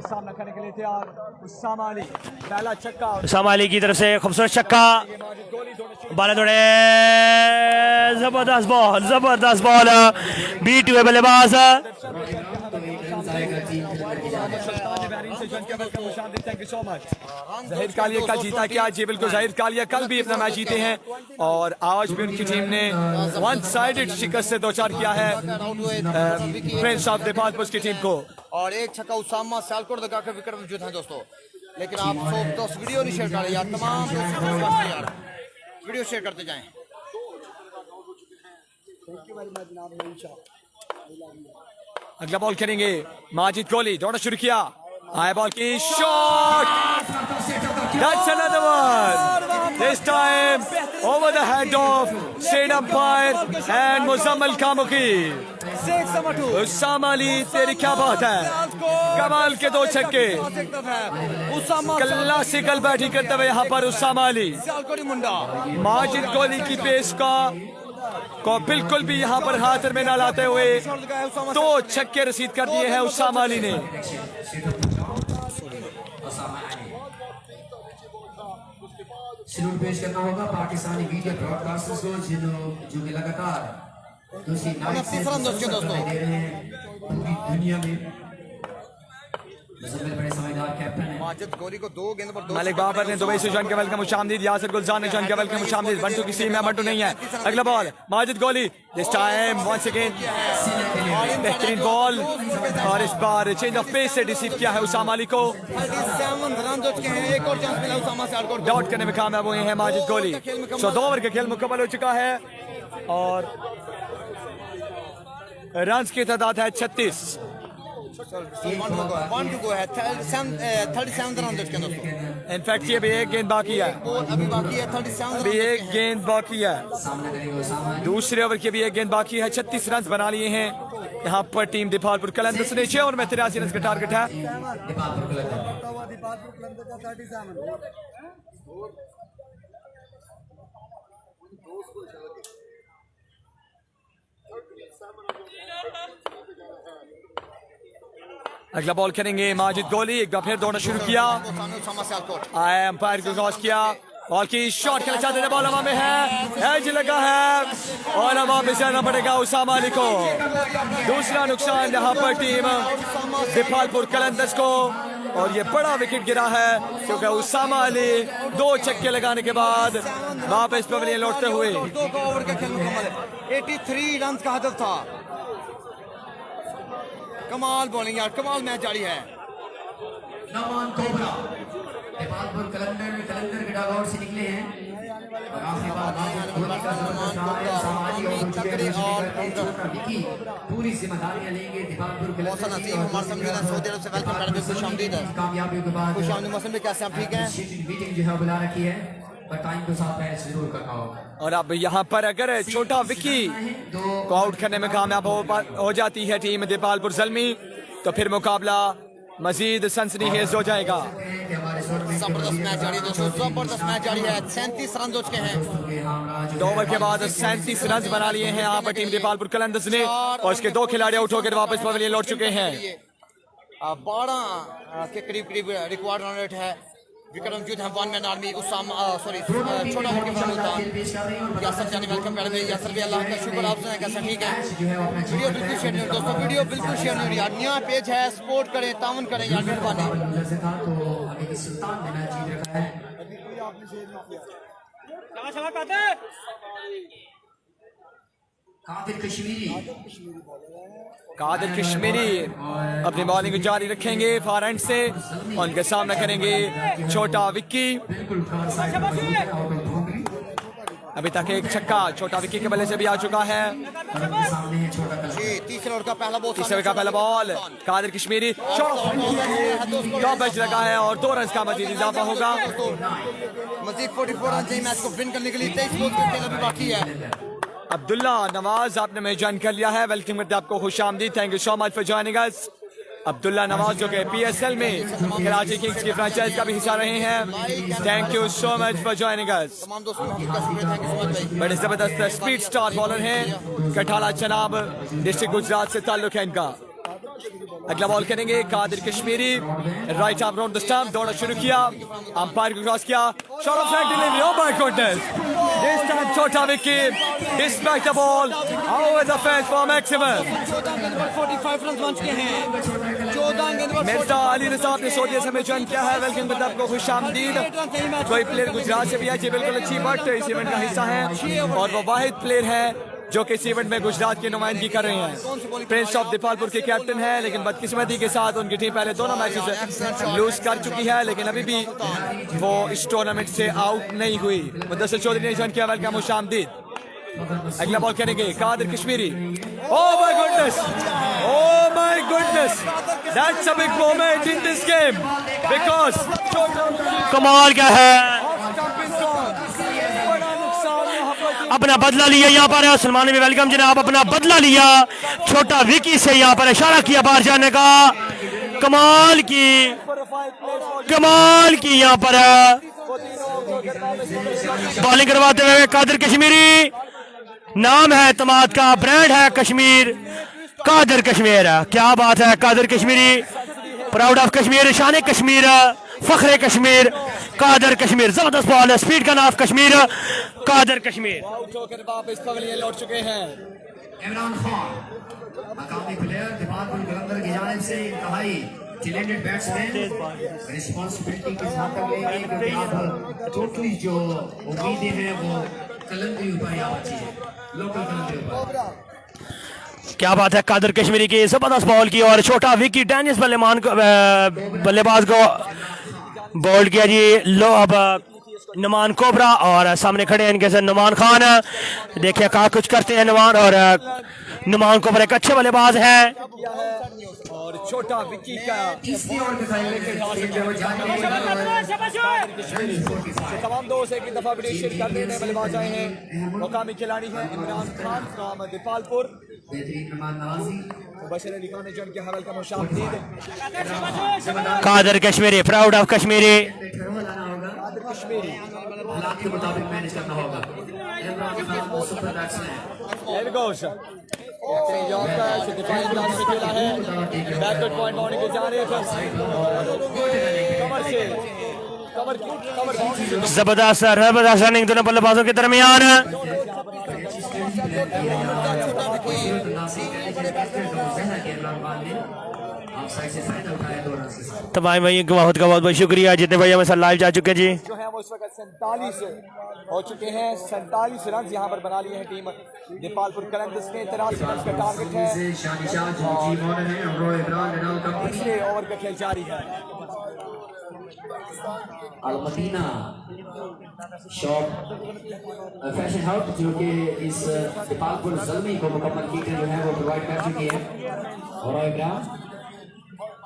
सामना करने के लिए तैयार उस्सामा अली पहला छक्का उसामा अली की तरफ से खूबसूरत छक्का बाला दौड़े जबरदस्त बॉल बीट हुए बल्लेबाज जहीर कालिया कल जीता क्या जी बिल्कुल जहीर कालिया कल भी अपना मैच जीते हैं और आज भी उनकी टीम ने वन साइडेड शिकस्त से 2-4 किया है प्रिंस ऑफ देपालपुर की टीम को और एक छक्का उसामा सियालकोट लगाकर विकेट मौजूद हैं दोस्तों लेकिन आप दोस्त वीडियो नहीं शेयर कर रहे यार तमाम यार वीडियो शेयर करते जाएं अगला बॉल करेंगे माजिद गोली दौड़ना शुरू किया आया बॉल की shot that's another one this time over the head of straight umpire and Muzammil कामुकी उसामा अली तेरी क्या बात है, कमाल के 2 छक्के, क्लासिकल बैटिंग करते हुए यहाँ पर उसामा अली। माजिद कोहली की पेश को बिल्कुल भी यहाँ पर हाथ में न लाते हुए 2 छक्के रसीद कर दिए हैं उसामा अली ने। सैल्यूट पेश करना होगा पाकिस्तानी मीडिया ब्रॉडकास्टर्स को जो कि लगातार दूसरी नाइट से दे रहे हैं पूरी दुनिया में। बड़े समझदार कैप्टन है माजिद कोहली को 2 गेंद पर 2 मलिक बाबर ने दुबई से जॉइन के वेलकम खुशामदीद, यासिर गुलजार ने जॉइन के वेलकम खुशामदीद। बंटू की टीम में बंटू नहीं है। अगला ball Majid Kohli, this time once again बेहतरीन बॉल और इस बार चेंज ऑफ पेस से रिसीव किया है उसामा अली को। 37 रन हो चुके हैं, एक और चांस मिला उसामा से आउट डॉट करने में कामयाब हुए हैं माजिद कोहली। 2 ओवर का खेल मुकम्मल हो चुका है और रन की तादाद है 36। 1 to go है, 37 रन हो चुके हैं दोस्तों। इनफैक्ट ये भी एक गेंद बाकी है, अभी बाकी है 37 अभी एक गेंद बाकी है। सामना करेगा उसामा अली। दूसरे ओवर की भी एक गेंद बाकी है। 36 रन बना लिए हैं यहाँ पर टीम दीपालपुर कलंदर्स ने। 6 ओवर में 83 रन का टारगेट है। दीपालपुर कलंदर अगला बॉल करेंगे माजिद कोहली। एक बार फिर दौड़ना शुरू किया, उसामा से आउट। आए अंपायर को क्रॉस किया, बॉल की शॉट खेलना चाहते थे, बॉल हवा में है, एज लगा है और हवा में जाना पड़ेगा उसामा अली को। दूसरा नुकसान यहाँ पर टीम दीपालपुर कलंदर्स को और ये बड़ा विकेट गिरा है क्योंकि उसामा अली 2 छक्के लगाने के बाद वापस पवेलियन लौटते हुए। 2 ओवर का खेल मुकम्मल है। 83 रन का हदफ था। कमाल बॉलिंग यार, कमाल मैच जारी है। नमान कोबरा दीपालपुर कलंदर के डगआउट से निकले हैं और आखिरी बार विकी पूरी जिम्मेदारियां लेंगे दीपालपुर मौसम नसीम हमारे सामने सऊदी अरब से वेलकम करने में खुशामदीद है। कामयाबियों के बाद खुशामदीद मौसम में कैसे आप ठीक हैं? मीटिंग जो है बुला रखी है पर टाइम के साथ मैच जरूर करना होगा। और अब यहाँ पर अगर छोटा विकी को आउट करने में कामयाब हो जाती है टीम दीपालपुर ज़ल्मी तो फिर मुकाबला मजीद सनसनीखेज हो जाएगा। जबरदस्त मैच जारी है दोस्तों, जबरदस्त मैच जारी है। 37 रन हो चुके हैं। 2 ओवर के बाद 37 रन बना लिए हैं यहाँ पर टीम दीपालपुर कलंदर्स ने और उसके 2 खिलाड़ी आउट होकर वापस पवेलियन लौट चुके हैं। 12 के करीब रिकॉर्ड रन रेट है। विक्रमजीत है 1 मैन आर्मी। छोटा ओवर के बाद यासर जानी वेलकम मैडम। यासर भी अल्लाह का शुक्र, आप सुनाएं कैसा ठीक है? वीडियो बिल्कुल शेयर नहीं दोस्तों, वीडियो बिल्कुल शेयर नहीं यार। नया पेज है, सपोर्ट करें, तावन करें यार, मेहरबानी। सुल्तान ने मैच जीत रखा है। कादिर कश्मीरी अपनी बॉलिंग जारी रखेंगे फार एंड से, उनके सामना करेंगे छोटा विक्की। अभी तक एक छक्का छोटा विक्की के बल्ले से भी आ चुका है। तीसरे ओवर का पहला बॉल, तीसरे का पहला ball Qadir Kashmiri, top edge लगा है और 2 रन का मजीद इजाफा होगा। मजीद 44 रन चाहिए मैच को विन करने के लिए। 23 बॉल का खेल अभी बाकी है। अब्दुल्ला नवाज आपने मैं ज्वाइन कर लिया है, वेलकम करते हैं आपको, खुशामदीद, thank you so much for joining us. Abdullah Nawaz जो कि PSL में कराची किंग्स की फ्रेंचाइज का भी हिस्सा रहे हैं, thank you so much for joining अस। तमाम दोस्तों का शुक्रिया, थैंक यू सो मच भाई। बड़े जबरदस्त स्पीड स्टार बॉलर हैं, कठाला चनाब डिस्ट्रिक्ट गुजरात से ताल्लुक है इनका। अगला बॉल करेंगे Qadir Kashmiri, right arm round the stump, दौड़ा शुरू किया, अंपायर को क्रॉस किया, shot off flag delivery, oh my goodness, this time छोटा Vicky dispatch the ball over the fence for maximum. 14 गेंद पर 45 रन बन चुके हैं। 14 गेंद पर मिर्जा अली रज़ा आपने सऊदी से ज्वाइन किया है, वेलकम करते हैं आपको, खुशामदीद। कोई प्लेयर गुजरात से भी है, ये बिल्कुल अच्छी बात, इस इवेंट का हिस्सा है और वो वाहिद प्लेयर है जो कि इस इवेंट में गुजरात की नुमाइंदगी कर रहे हैं। प्रिंस ऑफ दीपालपुर के कैप्टन है, लेकिन बदकिस्मती के साथ उनकी टीम पहले दोनों मैचेस लूज कर चुकी है, लेकिन अभी भी वो इस टूर्नामेंट से आउट नहीं हुई। मुदस्सिर चौधरी ने ज्वाइन किया, वेलकम खुशामदीद। अगला बॉल करेंगे Qadir Kashmiri, oh my goodness, oh my goodness, that's a big moment in this game because कमाल क्या है, बड़ा नुकसान यहाँ पर अपना बदला लिया यहाँ पर। सलमान में वेलकम जनाब, अपना बदला लिया। छोटा विकी से यहाँ पर इशारा किया बाहर जाने का। कमाल की यहाँ पर बॉलिंग करवाते हुए कादिर कश्मीरी। नाम है तमाद का, ब्रांड है कश्मीर, कादिर कश्मीर। क्या बात है, कादिर कश्मीरी, प्राउड ऑफ कश्मीर, शान कश्मीर, फख्र कश्मीर, कादिर कश्मीर। जबरदस्त बॉल, स्पीड का नाम कश्मीर, कादिर कश्मीर। आउट होकर वापस पवेलियन लौट चुके हैं। इमरान खान मकामी प्लेयर दिमागुल कलंदर की जानिब से इंतहाई टैलेंटेड बैट्समैन रिस्पांसिबिलिटी के साथ लेंगे क्योंकि अब टोटली जो उम्मीदें हैं वो कलंदरी ऊपर ही आ बची है, लोकल कलंदरी ऊपर। क्या बात है, कादिर कश्मीरी की जबरदस्त बॉल की और छोटा विकी डेनिस बल्लेबाज को बॉल किया जी। लो अब नुमान कोबरा और सामने खड़े हैं इनके साथ नुमान खान। देखिए क्या कुछ करते हैं नुमान, और नुमान कोबरा एक अच्छे बल्लेबाज है। और छोटा विकी का तीसरी ओवर के तमाम दोस्त एक दफा विदेश कर देने बल्लेबाज आए हैं। मुकामी खिलाड़ी हैं इमरान खान फ्रॉम दीपालपुर। बेहतरीन मेहमान नवाजी मुबशर अली खान ने जो उनके हवल का मुशाहिद। Qadir Kashmiri, proud of Kashmiri. कश्मीरी हालात के मुताबिक मैनेज करना होगा। इमरान खान सुपर बैट्समैन खेला है, बैकवर्ड पॉइंट बॉलिंग के जा रहे थे कमर से कमर जबरदस्त रनिंग दोनों बल्लेबाजों के दरमियान। तमाम भाई का बहुत बहुत शुक्रिया जितने भाई हमें लाइव जा चुके जी। जो है वो इस वक्त 47 हो चुके हैं। 47 रन यहाँ पर बना लिए हैं टीम नेपालपुर कलंदर्स ने। 83 रन का टारगेट है। तीसरे ओवर का खेल जारी है। अलमदीना शॉप फैशन हाउस जो कि इस दीपालपुर ज़ल्मी को मुकम्मल कीटर जो है वो प्रोवाइड कर चुकी है। और Ibrahim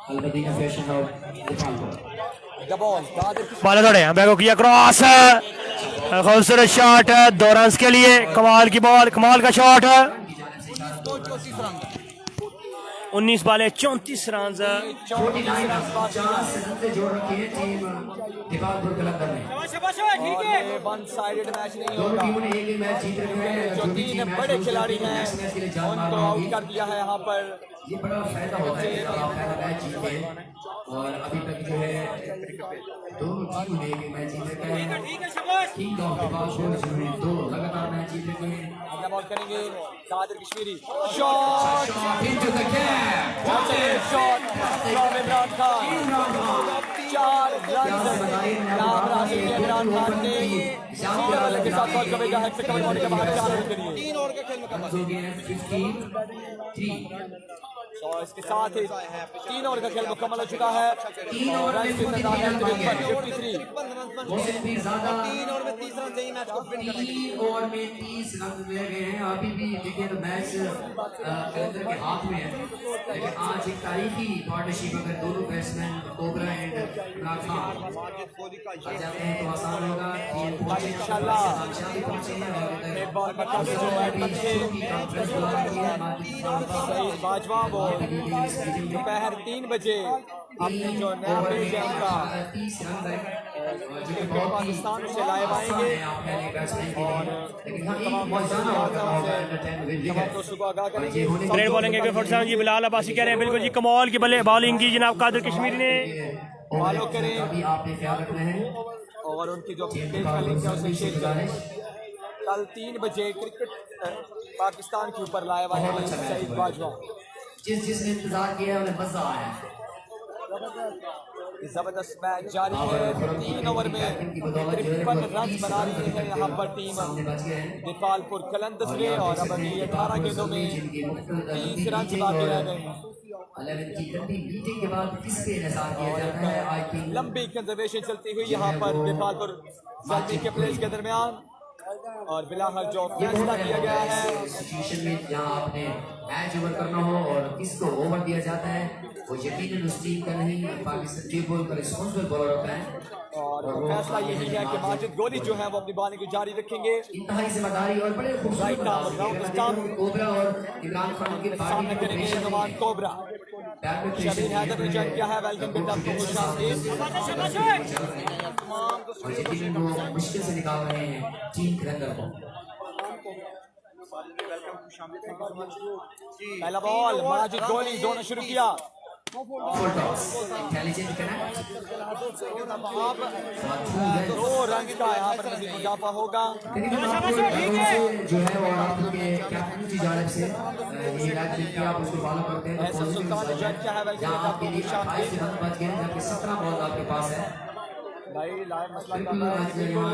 Almadina fashion house Dipalpur ball थोड़े बैगो किया क्रॉस, खूबसूरत शॉट, 2 रन के लिए। कमाल की बॉल, कमाल का शॉट। 19 बाले 34 रन। वन साइडेड मैच नहीं होगा। जो 3 बड़े खिलाड़ी हैं उनको आउट कर दिया है यहाँ पर। ये बड़ा फायदा होता है जब आप पहला मैच जीते हैं। और अभी तक जो है दोनों टीम ने एक मैच जीते हैं। किंग ऑफ दीपालपुर जिन्होंने 2 लगातार मैच जीते हैं। अगला बॉल करेंगे Qadir Kashmiri. Shot into the gap. Shot from Imran Khan. 4 run नाम राशि इमरान खान ने सीधा के साथ बॉल करेगा है। कवर होने के बाद 4 रन के लिए 3 ओवर का खेल मुकम्मल हो गए हैं 53। और इसके साथ ही 3 ओवर का खेल मुकम्मल हो चुका है। 3 ओवर में 53 वो से भी ज्यादा 3 ओवर में 30 रन से ही मैच को विन कर 3 ओवर में 30 रन रह गए हैं। अभी भी देखिए तो मैच कलंदर के हाथ में है। लेकिन आज एक तारीखी पार्टनरशिप अगर दोनों batsman cobra and Imran Khan आ जाते हैं तो आसान होगा। इंशाल्लाह शादी पहुंचे हैं और एक बॉल मक्का के जो है बच्चे कॉन्फ्रेंस बुला रही है सईद बाजवा वो दोपहर 3 बजे अपने जो नया पेज है उनका 30 रन पाकिस्तान से लाइव आएंगे। तो सुबह आगाह करेंगे। ग्रेट बॉलिंग है 47 जी। बिलाल अब्बासी कह रहे हैं बिल्कुल जी कमाल की बल्ले बॉलिंग की जनाब कादिर कश्मीरी ने। फॉलो करें अभी आपने ख्याल रखना है। और उनकी जो पेज का लिंक है उसे शेयर करें। कल 3 बजे क्रिकेट पाकिस्तान के ऊपर लाइव आएंगे सईद बाजवा। जिसने इंतजार किया है उन्हें मजा आया। जबरदस्त मैच जारी है। 3 ओवर में 53 रन बना रही है यहाँ पर टीम दीपालपुर कलंदर्स ने। और अब अभी 18 गेंदों में 30 रन बाकी रह गए हैं। 11 की लंबी मीटिंग के बाद किस पे इंतजार किया जाता है। आई थिंक लंबी कंजर्वेशन चलती हुई यहाँ पर दीपालपुर ज़ल्मी के प्लेयर्स के दरमियान। और बिलाहर जो फैसला किया गया है सिचुएशन में जहां आपने मैच ओवर करना हो और किसको ओवर दिया जाता है वो यकीनन उस टीम का नहीं पाकिस्तान टी बॉल का रिस्पॉन्सिबल बॉलर होता है। और फैसला यही है कि माजिद गोली जो है वो अपनी बॉलिंग को जारी रखेंगे। इंतहाई जिम्मेदारी और बड़े खूबसूरत कोबरा और इमरान खान की सामने करेंगे नुमान कोबरा। शबीर हैदर ने जॉइन किया है, वेलकम बिग टॉप को शामिल। और यकीनन वो मुश्किल से निकाल रहे हैं टीम के अंदर को। पहला बॉल माजिद गोली, दोनों शुरू किया। Full toss intelligent connect 2 run का यहाँ पर मजीद इजाफा होगा। तकरीबन आपको जो है वो आपके कैप्टन की जानिब से ये हिदायत कि आप उसको फॉलो करते हैं ऐसा सुल्तान ने जॉइन किया है, वेलकम बिग आपके टॉप लिए को शामिल। 28 रन बच गए जबकि 17 बॉल आपके पास है। भाई लाइव मसला कर बिल्कुल रहा है आज कि यहाँ बिल्कुल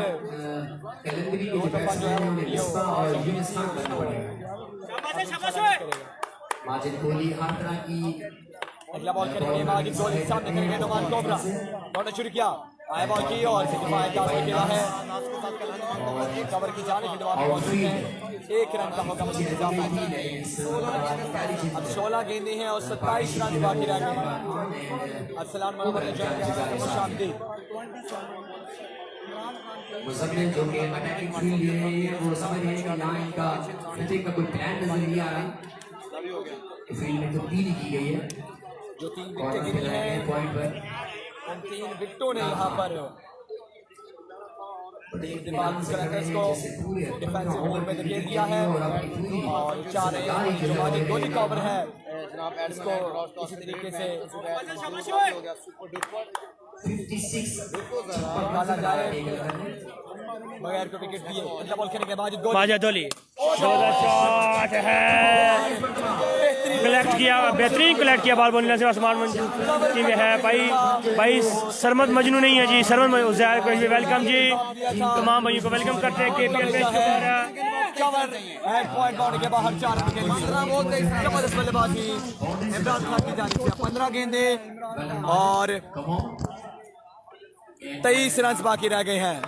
कैलेंडरी के जो बैट्समैन हैं उन्हें मिसबा और यूनुस खान करना पड़ेगा। माजिद कोहली हर तरह की अगला बॉल करेंगे माजिद गोली, सामने करेंगे नुमान कोबरा। दोनों शुरू किया, आए बॉल की और सिक्किफाई का खेला है कवर की जाने के बाद मौजूद है। 1 रन का होगा मजीद इजाफा। अब 16 गेंदें हैं और 27 रन बाकी रह गए हैं। अरसलान मनोवर ने जॉइन किया है, खुशामदीद। मुज़म्मिल जो कि अटैकिंग फील्ड लिए हैं वो समझ रहे हैं कि यहाँ इनका फिटिंग का कोई प्लान नजर नहीं आ रहा। फील्ड में तब्दीली की गई है जो 3 विकेटें गिरी हैं पॉइंट पर। उन 3 विकेटों ने यहाँ पर क्रैकर्स को डिफेंसिव मोड में धकेल दिया है और 4 जो माजिद गोली का ओवर है इसको इसी तरीके से 56 निकाला जाए बगैर को विकेट दिए। अगला बॉल करेंगे माजिद गोली। माजिद गोली शॉट है, कलेक्ट किया, बेहतरीन कलेक्ट किया बॉल बोलने से आसमान मंजूर में है। भाई सरमद मजनू नहीं है जी, सरमद उज़ैर को वेलकम जी, तमाम भाइयों को वेलकम करते हैं KPL में। कवर हेड पॉइंट बाउंड्री के बाहर 4 रन के लिए जबरदस्त बल्लेबाजी इमरान खान की जानिब से। 15 गेंदे और 23 रन बाकी रह गए हैं।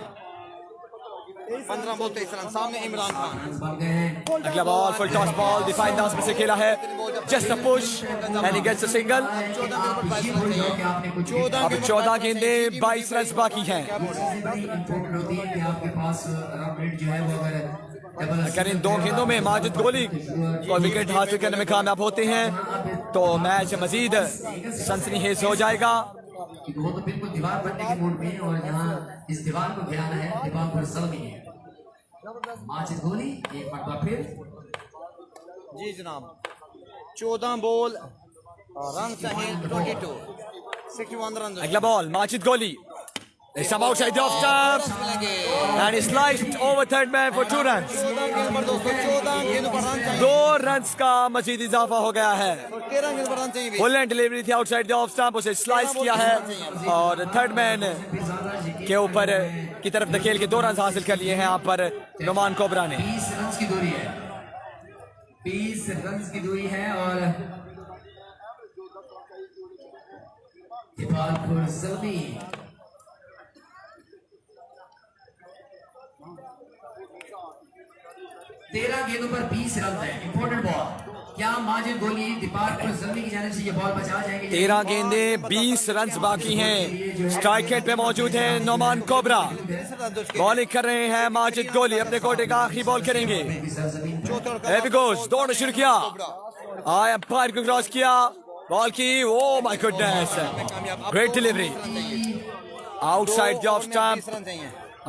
15 बॉल 23 रन, सामने इमरान खान। अगला बॉल फुल टॉस बॉल, दिफाई अंदाज में से खेला है, just a push and he gets a single. अब 14 गेंदे 22 रन बाकी हैं। अगर इन 2 गेंदों में माजिद गोली को विकेट हासिल करने में कामयाब होते हैं तो मैच मजीद सनसनीखेज हो जाएगा। वो तो बिल्कुल दीवार बनने के मूड में है और यहाँ इस दीवार को गिराना है, दीवार पर सलमी है। माजिद गोली एक मरतबा फिर। जी जनाब, 14 बॉल रन चाहिए 22, 61 रन। अगला बॉल माजिद गोली, it's outside the off stump and he sliced over third man for 2 runs। 14 गेंदों पर रन चाहिए, 2 रन्स का मजीद इजाफा हो गया है। 13 गेंदों पर रन चाहिए। फुल एंड डिलीवरी थी आउटसाइड द ऑफ स्टंप, उसे स्लाइस किया है और थर्ड मैन के ऊपर की तरफ धकेल के 2 रन हासिल कर लिए हैं यहाँ पर नुमान कोबरा ने। 20 रन की दूरी है, 20 रन की दूरी है और इकबाल जल्दी 13 गेंदों पर 20 रन है। इंपॉर्टेंट बॉल, क्या माजिद गोली दीपार जल्दी की जानिब से ये बॉल बचा जाएंगे? 13 गेंदे 20 रन बाकी हैं। स्ट्राइक रेट पे मौजूद है नुमान कोबरा, बॉलिंग कर रहे हैं माजिद गोली, अपने कोटे का आखिरी बॉल करेंगे। दोनों शुरू किया, आया अंपायर को क्रॉस किया, बॉल की, oh my goodness, great delivery outside the off stump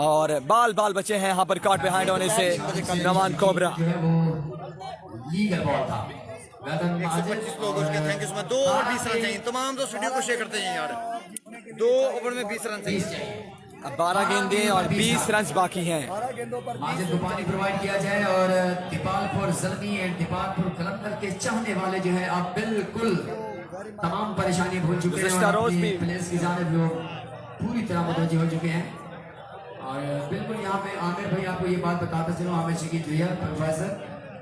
और बाल बचे हैं यहाँ पर कॉट बिहाइंड होने से नुमान कोबरा। लीगल बॉल था। 25 लोग उसके थैंक यू सो मच। 2 और 20 रन चाहिए, तमाम दोस्त वीडियो को शेयर करते हैं यार। 2 ओवर में 20 रन चाहिए। अब 12 गेंदें और 20 रन बाकी हैं। माजिद को पानी प्रोवाइड किया जाए और दीपालपुर जल्दी एंड दीपालपुर कलंदर के चाहने वाले जो है आप बिल्कुल तमाम परेशानी भूल चुके हैं और प्लेयर्स की जानिब लोग पूरी तरह मुतवज्जो हो चुके हैं। और बिल्कुल यहाँ पे आमिर भाई आपको ये बात बताता चलो, आमिर शकील भैया प्रोफेसर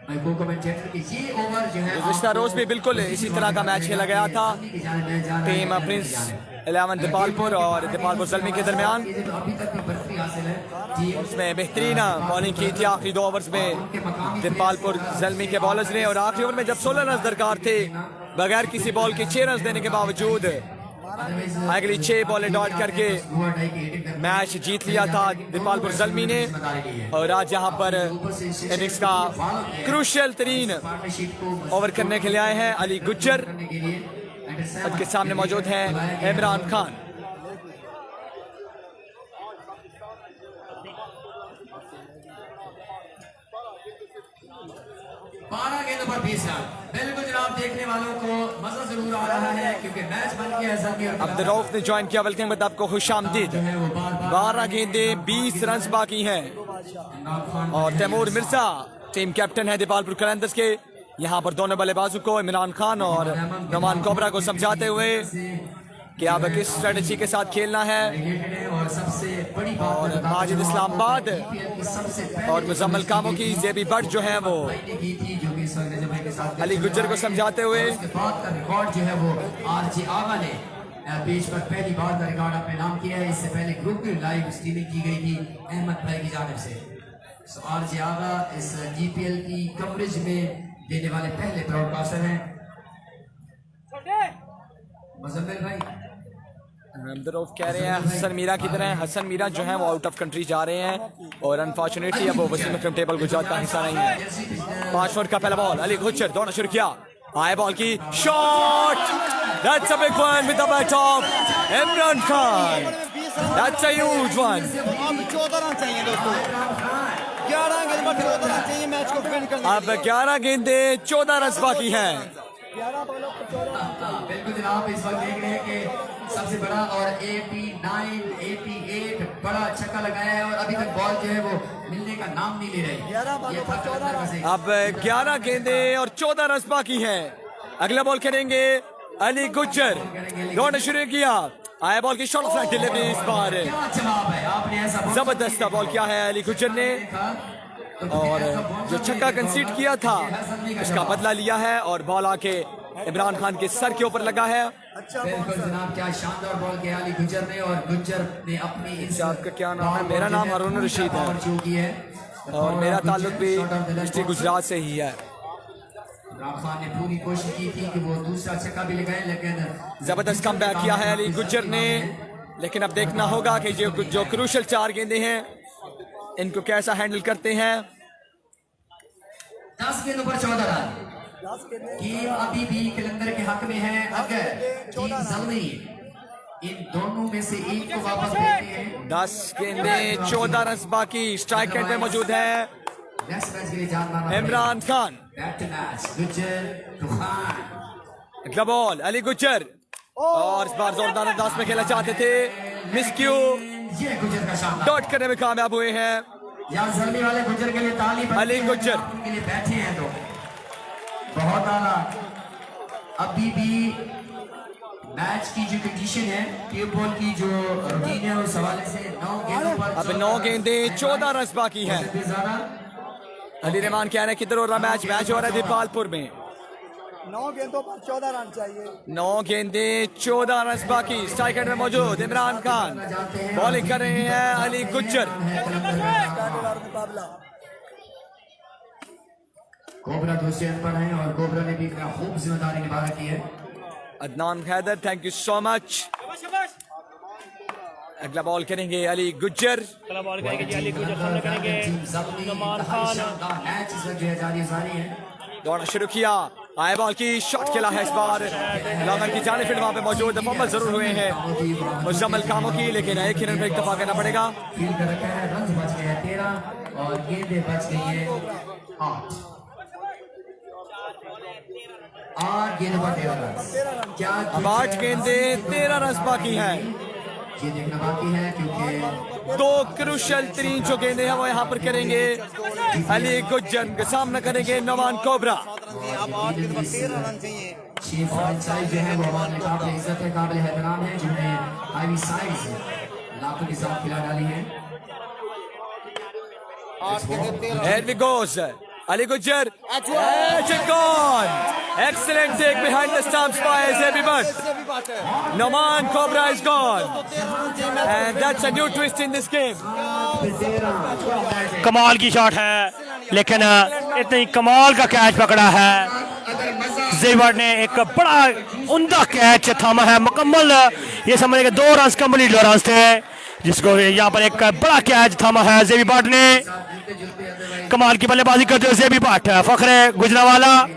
मैं को कमेंटेटर कि ये ओवर जो है गुज़िश्ता रोज भी बिल्कुल इसी तरह का मैच खेला गया था टीम प्रिंस 11 दीपालपुर और दीपालपुर ज़ल्मी के दरमियान। अभी तक भी बर्फी हासिल है उसमें बेहतरीन बॉलिंग की थी आखिरी 2 ओवर्स में दीपालपुर ज़ल्मी के बॉलर्स ने, और आखिरी ओवर में जब 16 रन दरकार थे बगैर किसी बॉल के 6 रन देने के बावजूद अगली 6 बॉलें डॉट करके मैच जीत लिया था दीपालपुर ज़ल्मी ने। और आज यहाँ पर इनिंग्स का क्रूशियल तरीन ओवर करने के लिए आए हैं अली गुज्जर, उनके सामने मौजूद हैं इमरान खान। बारह गेंदों पर 20 रन। बिल्कुल जनाब, देखने वालों को मजा जरूर आ रहा है क्योंकि मैच बन गया है। अब्दुल रऊफ ने ज्वाइन किया, वेलकम बट आपको खुशामदीद। 12 गेंदें 20 रन बाकी हैं और तैमूर मिर्जा टीम कैप्टन है दीपालपुर कलंदर्स के। यहाँ पर दोनों बल्लेबाजों को इमरान खान और नुमान कोबरा को समझाते हुए कि अब किस स्ट्रेटजी के साथ खेलना है। और सबसे बड़ी और माजिद इस्लामाबाद और मुजम्मल कामों की जेबी बट जो है वो अली गुज्जर को समझाते हुए बाद का रिकॉर्ड जो है वो आरजे आगा ने पेज पर पहली बार का रिकॉर्ड अपने नाम किया है। इससे पहले ग्रुप की लाइव स्ट्रीमिंग की गई थी अहमद भाई की जानिब से। आरजे आगा इस जीपीएल की कवरेज में देने वाले पहले ब्रॉडकास्टर हैं। मुजम्मिल भाई अब्दुल रऊफ कह रहे हैं हसन मीरा की तरह। हसन मीरा जो है वो आउट ऑफ कंट्री जा रहे हैं और अनफॉर्चुनेटली अब वो वसीम अकरम टेबल गुजरात का हिस्सा नहीं है। 5 ओवर का पहला बॉल, अली गुज्जर दौड़ना शुरू किया, आए बॉल की shot, that's a big one with the bat of Imran Khan, that's a huge one. 14 run चाहिए दोस्तों, 11 गेंद पर 14 रन चाहिए मैच को विन करने। अब 11 गेंदें 14 रन बाकी हैं। बिल्कुल जनाब, इस वक्त देख रहे हैं कि सबसे बड़ा और 89, 88 बड़ा छक्का लगाया है और अभी तक बॉल जो है वो मिलने का नाम नहीं ले रही। ये था कलंदर में से। अब 11 गेंदें और 14 रन बाकी हैं। अगला बॉल करेंगे अली गुज्जर, दौड़ना शुरू किया, आया बॉल की शॉर्ट फ्लैट डिलीवरी, इस बार क्या जवाब है, आपने ऐसा जबरदस्त बॉल किया है अली गुज्जर ने और जो छक्का कंसीड किया था उसका बदला लिया है और बॉल आके इमरान खान के सर के ऊपर लगा है। बिल्कुल जनाब, क्या शानदार बॉल किया अली गुज्जर ने और गुज्जर ने अपनी इस आपका क्या नाम है? मेरा नाम हारून रशीद है जो की है और मेरा ताल्लुक भी डिस्ट्रिक्ट गुजरात से ही है। इमरान खान ने पूरी कोशिश की थी कि वो दूसरा छक्का भी लगाए, लेकिन जबरदस्त कम बैक किया है अली गुज्जर ने। लेकिन अब देखना होगा कि जो क्रूशल 4 गेंदें हैं इनको कैसा हैंडल करते हैं। 10 गेंदों पर 14 रन गेम अभी भी कलंदर के हक में है। अगर टीम ज़ल्मी इन दोनों में से एक को वापस भेजते हैं। 10 गेंदें 14 रन बाकी, स्ट्राइक एंड पे मौजूद है नेक्स्ट मैच के लिए जान मारना Imran Khan. Back to match Gujjar तूफान, अगला बॉल अली गुज्जर और इस बार जोरदार अंदाज में खेलना चाहते थे, मिसक्यू ये गुज्जर का शानदार डॉट करने में कामयाब हुए हैं। यहाँ ज़ल्मी वाले गुज्जर के लिए ताली बजती अली है, गुज्जर उनके लिए बैठे हैं तो बहुत आला। अभी भी मैच की जो कंडीशन है, ट्यूब बॉल की जो रूटीन है उस हवाले से 9 गेंदों पर अब 9 गेंदें 14 रन बाकी हैं। अली रहमान कह रहे हैं किधर हो रहा मैच हो रहा है दीपालपुर में। 9 गेंदों पर 14 रन चाहिए। 9 गेंदें 14 रन बाकी, स्ट्राइक एंड में मौजूद इमरान खान, बॉलिंग कर रहे हैं अली गुज्जर। मुकाबला कोबरा दूसरे अंक पर है और कोबरा ने भी खूब जिम्मेदारी निभा रखी है। Adnan Haider, thank you so much. अगला बॉल करेंगे अली गुज्जर, अगला बॉल करेंगे जी अली गुज्जर, सामने करेंगे नुमान खान। मैच इस वक्त जो है जारी है। दौड़ना शुरू किया, आए बॉल की शॉट खेला है इस बार लॉगर की जाने फिर वहां पे मौजूद फॉर्मल जरूर हुए हैं मुजम्मल कामों की, लेकिन एक ही रन पे इक्तफा करना पड़ेगा। फील्ड कर रखा है, रन बच गए हैं 13 और गेंदें बच गई है 8 और गेंद पर 13 रन। क्या अब 8 गेंदें 13 रन बाकी हैं। ये देखना बाकी है क्योंकि 2 क्रूशल तरीन जो गेंदें हैं वो यहाँ पर करेंगे अली गुज्जर के सामना करेंगे नुमान कोबरा। अब 8 गेंद पर 13 रन चाहिए। चीफ फ्रेंचाइज जो है वो हमारे काबिल इज्जत है, काबिल एहतराम है, जिन्होंने हाईवी साइज लाखों के साथ खिला डाली है। 8 गेंद 13 Here we goes, Ali Gujjar, edge and gone. Excellent take behind the stumps by Zebi Butt. Noman Cobra is gone, and that's a new twist in this game. कमाल की शॉट है, लेकिन इतनी कमाल का कैच पकड़ा है जेबी ने। एक बड़ा उम्दा कैच थामा है मुकम्मल, ये समझ के 2 रन कंप्लीट 2 रन थे, जिसको यहाँ पर एक बड़ा कैच थामा है जेबी भट्ट ने। कमाल की बल्लेबाजी करते हुए जेबी भट्ट, फखरे गुजरावाला,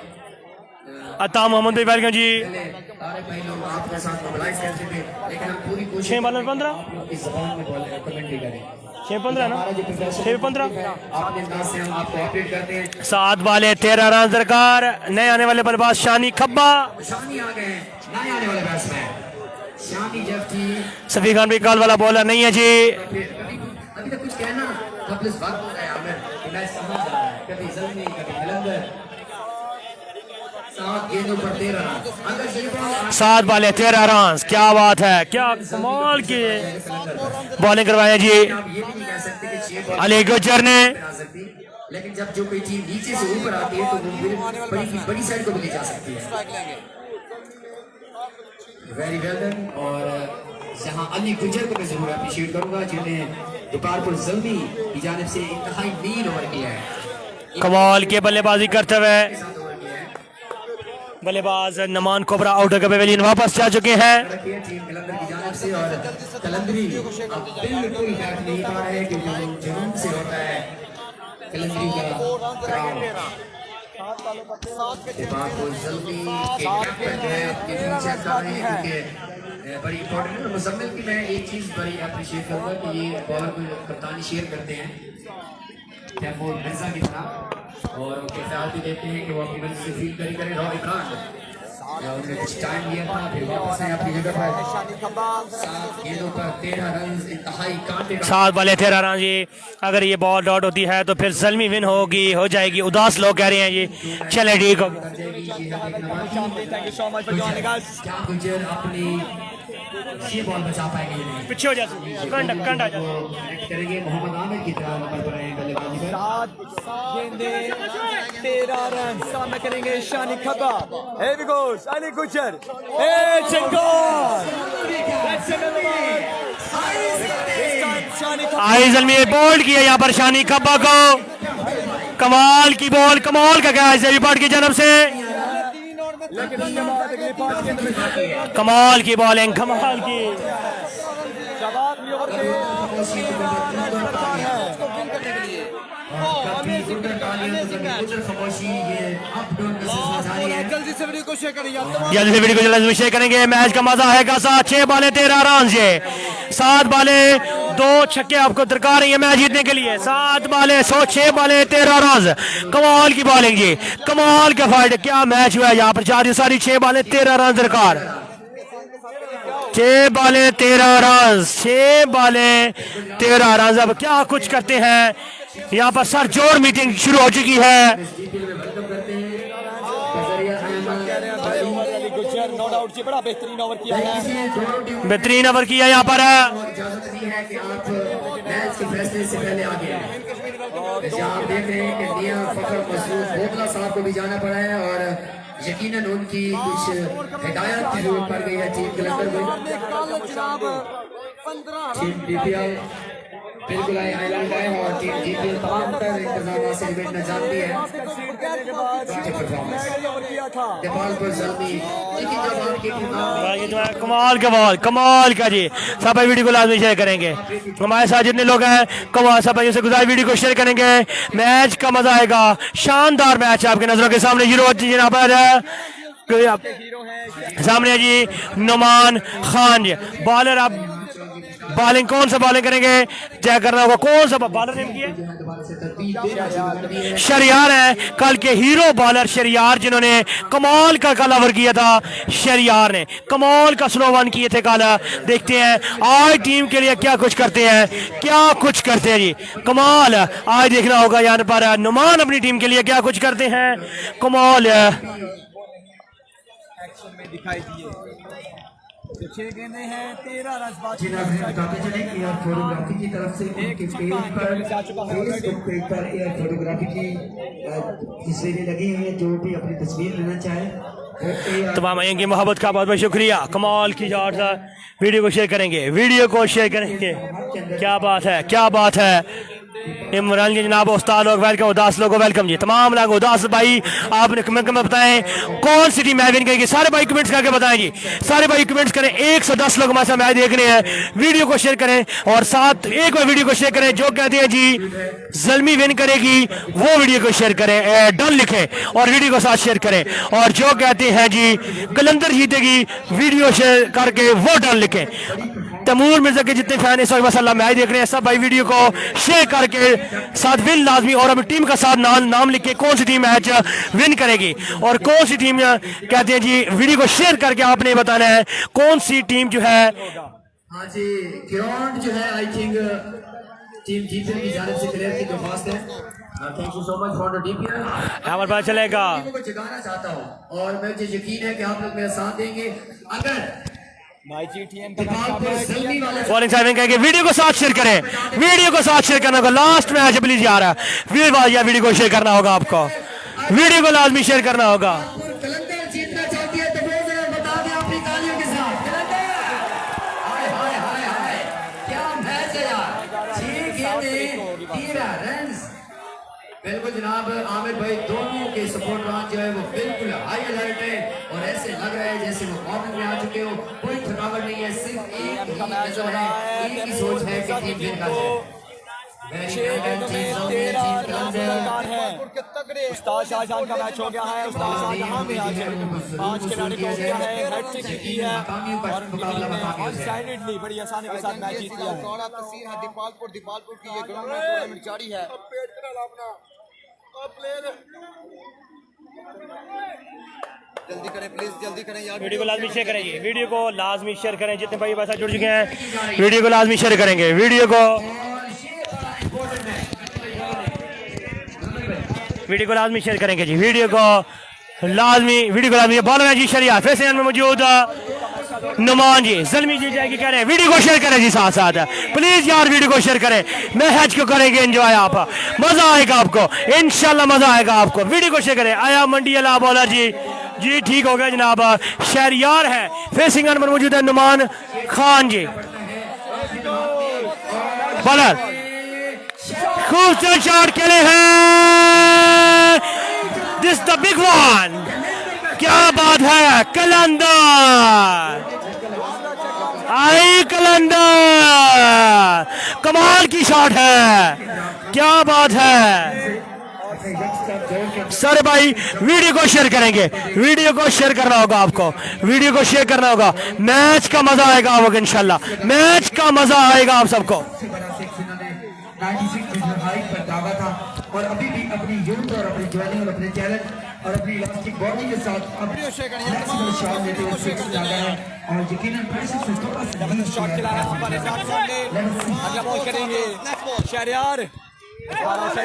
अता मोहम्मद भाई वेलकम जी। 6 बॉलर 15 6-15 ना 6-15 7 बाले 13 रन दरकार। नए आने वाले बल्लेबाज शानी खब्बा, सफी खान भी कॉल वाला बॉलर नहीं है जी। अभी तक कुछ कहना कब इस वक्त होता है आमिर कि मैच समझ रहा है, कभी जल्दी कभी जलंधर। 7 गेंदों पर 13 रन, अगर ये बॉल 7 बाले 13 रन, क्या बात है, क्या कमाल की बॉलिंग करवाई जी आप ये भी नहीं कह सकते कि 6 बॉल अली गुज्जर ने। आ सकती, लेकिन जब जो कोई टीम नीचे से ऊपर आती है तो वो फिर बड़ी साइड को भी ले जा सकती है। Very well done. और यहाँ अली गुज्जर को मैं जरूर अप्रिशिएट करूंगा जिन्हें दुकारपुर जल्दी की जानिब से इंतहाई मीन ओवर किया है। कमाल की बल्लेबाजी करते हुए बल्लेबाज नमान कोबरा आउट होकर पेवेलियन वापस जा चुके हैं। टीम कलंदर की जानिब से, और कलंदरी अब बिल्कुल बैठ नहीं पा रहे क्योंकि वो जुनून से होता है कलंदरी का क्राउन। दुकारपुर जल्दी के कैप्टन जो है अपने पीछे कर रहे हैं क्योंकि बड़ी इंपॉर्टेंट है। मुजम्मिल की मैं एक चीज़ बड़ी अप्रिशिएट करूँगा कि ये बॉलर को कप्तानी शेयर करते हैं तैमूर मिर्जा की तरह, और उनके ख्याल भी देते हैं कि वो अपनी वजह से फील करें। रॉ इमरान उन्होंने कुछ टाइम लिया था, फिर वापस आए अपनी जगह पर। 7 गेंदों पर 13 रन, इंतहाई कांटे का 7 बाले 13 रन जी। अगर ये बॉल डॉट होती है तो फिर जल्मी विन हो जाएगी। उदास लोग कह रहे हैं ये, चले ठीक हो गया। Thank you so much for joining us. क्या गुजर अपनी ये बॉल बचा पाएंगे या नहीं? पीछे हो जाए, कंडा जा। एक्ट करेंगे मोहम्मद आमिर की तरह नंबर पर आए बल्लेबाजी पर। 7 गेंदें 13 रन, सामना करेंगे शानी खब्बा। Here we goes, Ali Gujjar, edge and gone. That's another one. This time Shani Khabba. आई जल्मी बोल्ड किया यहाँ पर शानी खब्बा को। कमाल की बॉल, कमाल का कैच जेबी भट्ट की जानब से। लेकिन उसके बाद अगले 5 गेंदों में कमाल की बॉलिंग, कमाल की। जवाब भी ओवर के दरकार है। खामोशी ये अप डाउन का सिलसिला जारी है। जल्दी से वीडियो को शेयर करिए। जल्दी से वीडियो को जल्दी शेयर करेंगे। मैच का मजा आएगा। 6 बाले 13 रन से 7 बाले 2 छक्के आपको दरकार है मैच जीतने के लिए। 7 बाले 6 बाले 13 रन, कमाल की बॉलिंग जी, कमाल का फाइट। क्या मैच हुआ है यहाँ पर, सारी 6 बाले 13 रन दरकार। 6 बाले 13 रन, 6 बाले 13 रन। अब क्या कुछ करते हैं यहाँ पर, सर जोर मीटिंग शुरू हो चुकी है। नो डाउट जी, बड़ा बेहतरीन ओवर किया है। बेहतरीन ओवर किया यहाँ पर। इजाजत नहीं है कि आप मैच के फैसले से पहले आ गए हैं। जैसे आप देख रहे हैं कि मियां फखर मसूद बोतला साहब को भी जाना पड़ा है, और यकीनन उनकी कुछ हिदायत की जरूरत पड़ गई है टीम कलंदर को। टीम डीपीएल बिल्कुल आइलैंड है, और टीम डीपीएल तमाम तर इंतजाम से निपटना जानती है। नेपाल पर जल्दी लेकिन जब आपकी टीम कमाल का बॉल, कमाल का जी। सब वीडियो को लाजमी शेयर करेंगे। हमारे साथ जितने लोग हैं कमाल, सब से गुजार वीडियो को शेयर करेंगे। मैच का मजा आएगा, शानदार मैच आपके नजरों के सामने। यहाँ पर सामने जी नुमान खान जी बॉलर। अब बॉलिंग कौन सा बॉलिंग करेंगे, चेक करना होगा कौन सा बॉलर ने किया। शरियार है, कल के हीरो बॉलर शरियार, जिन्होंने कमाल का कल ओवर किया था। शरियार ने कमाल का स्लो वन किए थे कल। देखते हैं आज टीम के लिए क्या कुछ करते हैं, क्या कुछ करते हैं जी, कमाल। आज देखना होगा यहाँ पर नुमान अपनी टीम के लिए क्या कुछ करते हैं, कमाल। दिखाई दिए 6 गेंदें हैं 13 रन। बताते चले एयर फोटोग्राफी की तरफ से उनके पेज पर फेसबुक पेज पर एयर फोटोग्राफी की तस्वीरें लगी हुई है, जो भी अपनी तस्वीर लेना चाहे तमाम आएंगे की मोहब्बत का बहुत बहुत शुक्रिया। कमाल की शॉट था। वीडियो को शेयर करेंगे, वीडियो को शेयर करेंगे। क्या बात है, क्या बात है। इमरान जी जनाब, उस्ताद लोग वेलकम, उदास लोगों वेलकम जी। तमाम लोग उदास भाई आपने कमेंट में बताएं कौन सी टीम मैच विन करेगी। सारे भाई कमेंट्स करके बताएं जी, सारे भाई कमेंट्स करें। 110 लोग हमारे साथ मैच देख रहे हैं। वीडियो को शेयर करें और साथ एक बार वीडियो को शेयर करें। जो कहते हैं जी ज़ल्मी विन करेगी वो वीडियो को शेयर करें, डन लिखें और वीडियो को साथ शेयर करें। और जो कहते हैं जी कलंदर जीतेगी वीडियो शेयर करके वो डन लिखें। तैमूर मिर्जा के जितने फैन इस वक्त मसाला मैच देख रहे हैं, सब भाई वीडियो को शेयर करके साथ विन लाजमी और अपनी टीम का साथ नाम लिख के कौन सी टीम मैच विन करेगी और कौन सी टीम कहते हैं जी वीडियो को शेयर करके आपने बताना है कौन सी टीम जो है। हाँ जी, ग्राउंड जो है आई थिंक टीम जीतने की जानिब से प्लेयर की दरख्वास्त है। Thank you so much for the DPR. हमारे पास चलेगा को जगाना चाहता हूँ और मुझे यकीन है कि आप लोग मेरा साथ देंगे। अगर बॉलिंग साइड कहेंगे वीडियो को साथ शेयर करें, वीडियो को साथ शेयर करना होगा। लास्ट मैच प्लीज यार फिर वीडियो को शेयर करना होगा, आपको वीडियो को लाजमी शेयर करना होगा। कलंदर जीतना चाहती है तो वो जरा बता दें अपनी तालियों के साथ। हाय हाय हाय हाय, क्या मैच है यार। 6 गेंदें 13 रन्स। बिल्कुल जनाब, आमिर भाई दोनों के सपोर्ट रन जो है वो बिल्कुल हाई अलर्ट है और ऐसे लग रहा है जैसे वो फॉर्म में आ चुके हो। कोई थकावट नहीं है, सिर्फ एक ही नजर है, एक ही सोच है कि टीम विन कर जाए। उस्ताद शाहजहां का मैच हो गया है। उस्ताद शाहजहां भी आज 5 खिलाड़ी को किया है, हैट्रिक की है और अनसाइडेडली बड़ी आसानी के साथ मैच जीत लिया है। थोड़ा तस्वीर है दीपालपुर की ये ग्राउंड में टूर्नामेंट जारी है। जल्दी करें प्लीज, जल्दी करें यार। वीडियो को लाजमी शेयर करेंगे, वीडियो को लाजमी शेयर करें। जितने भाई वैसा जुड़ चुके हैं वीडियो को लाजमी शेयर करेंगे, वीडियो को लाजमी शेयर करेंगे जी। वीडियो को लाजमी बॉलर है जी शरिया फिर से में मौजूद नुमान जी ज़ल्मी जी जाएगी कह रहे हैं वीडियो को शेयर करें जी साथ साथ प्लीज यार वीडियो को शेयर करें। मैच को करेंगे एंजॉय, आप मजा आएगा आपको, इंशाल्लाह मजा आएगा आपको। वीडियो को शेयर करें। आया मंडी अला बॉलर जी ठीक हो गया जनाब। शहरियार है फेसिंग पर मौजूद है नुमान खान जी बॉलर, खूबसूरत शॉट खेले हैं। दिस द बिग वन, क्या बात है। कलंदर आई, कलंदर कमाल की शॉट है, क्या बात है। सर भाई वीडियो को शेयर करेंगे, वीडियो को शेयर करना होगा आपको, वीडियो को शेयर करना होगा। मैच का मजा आएगा आपको, इंशाल्लाह मैच का मजा आएगा आप सबको। 96 हाइट पर दावा था और अभी भी अपनी यूथ और अपनी जवानी और अपने टैलेंट और अपनी इलास्टिक बॉडी के साथ शॉट लेते हुए फिक्स जा रहा है और यकीनन प्रेशर से थोड़ा सा शॉट खिला है हमारे साथ सामने। अगला बॉल करेंगे शहरियार से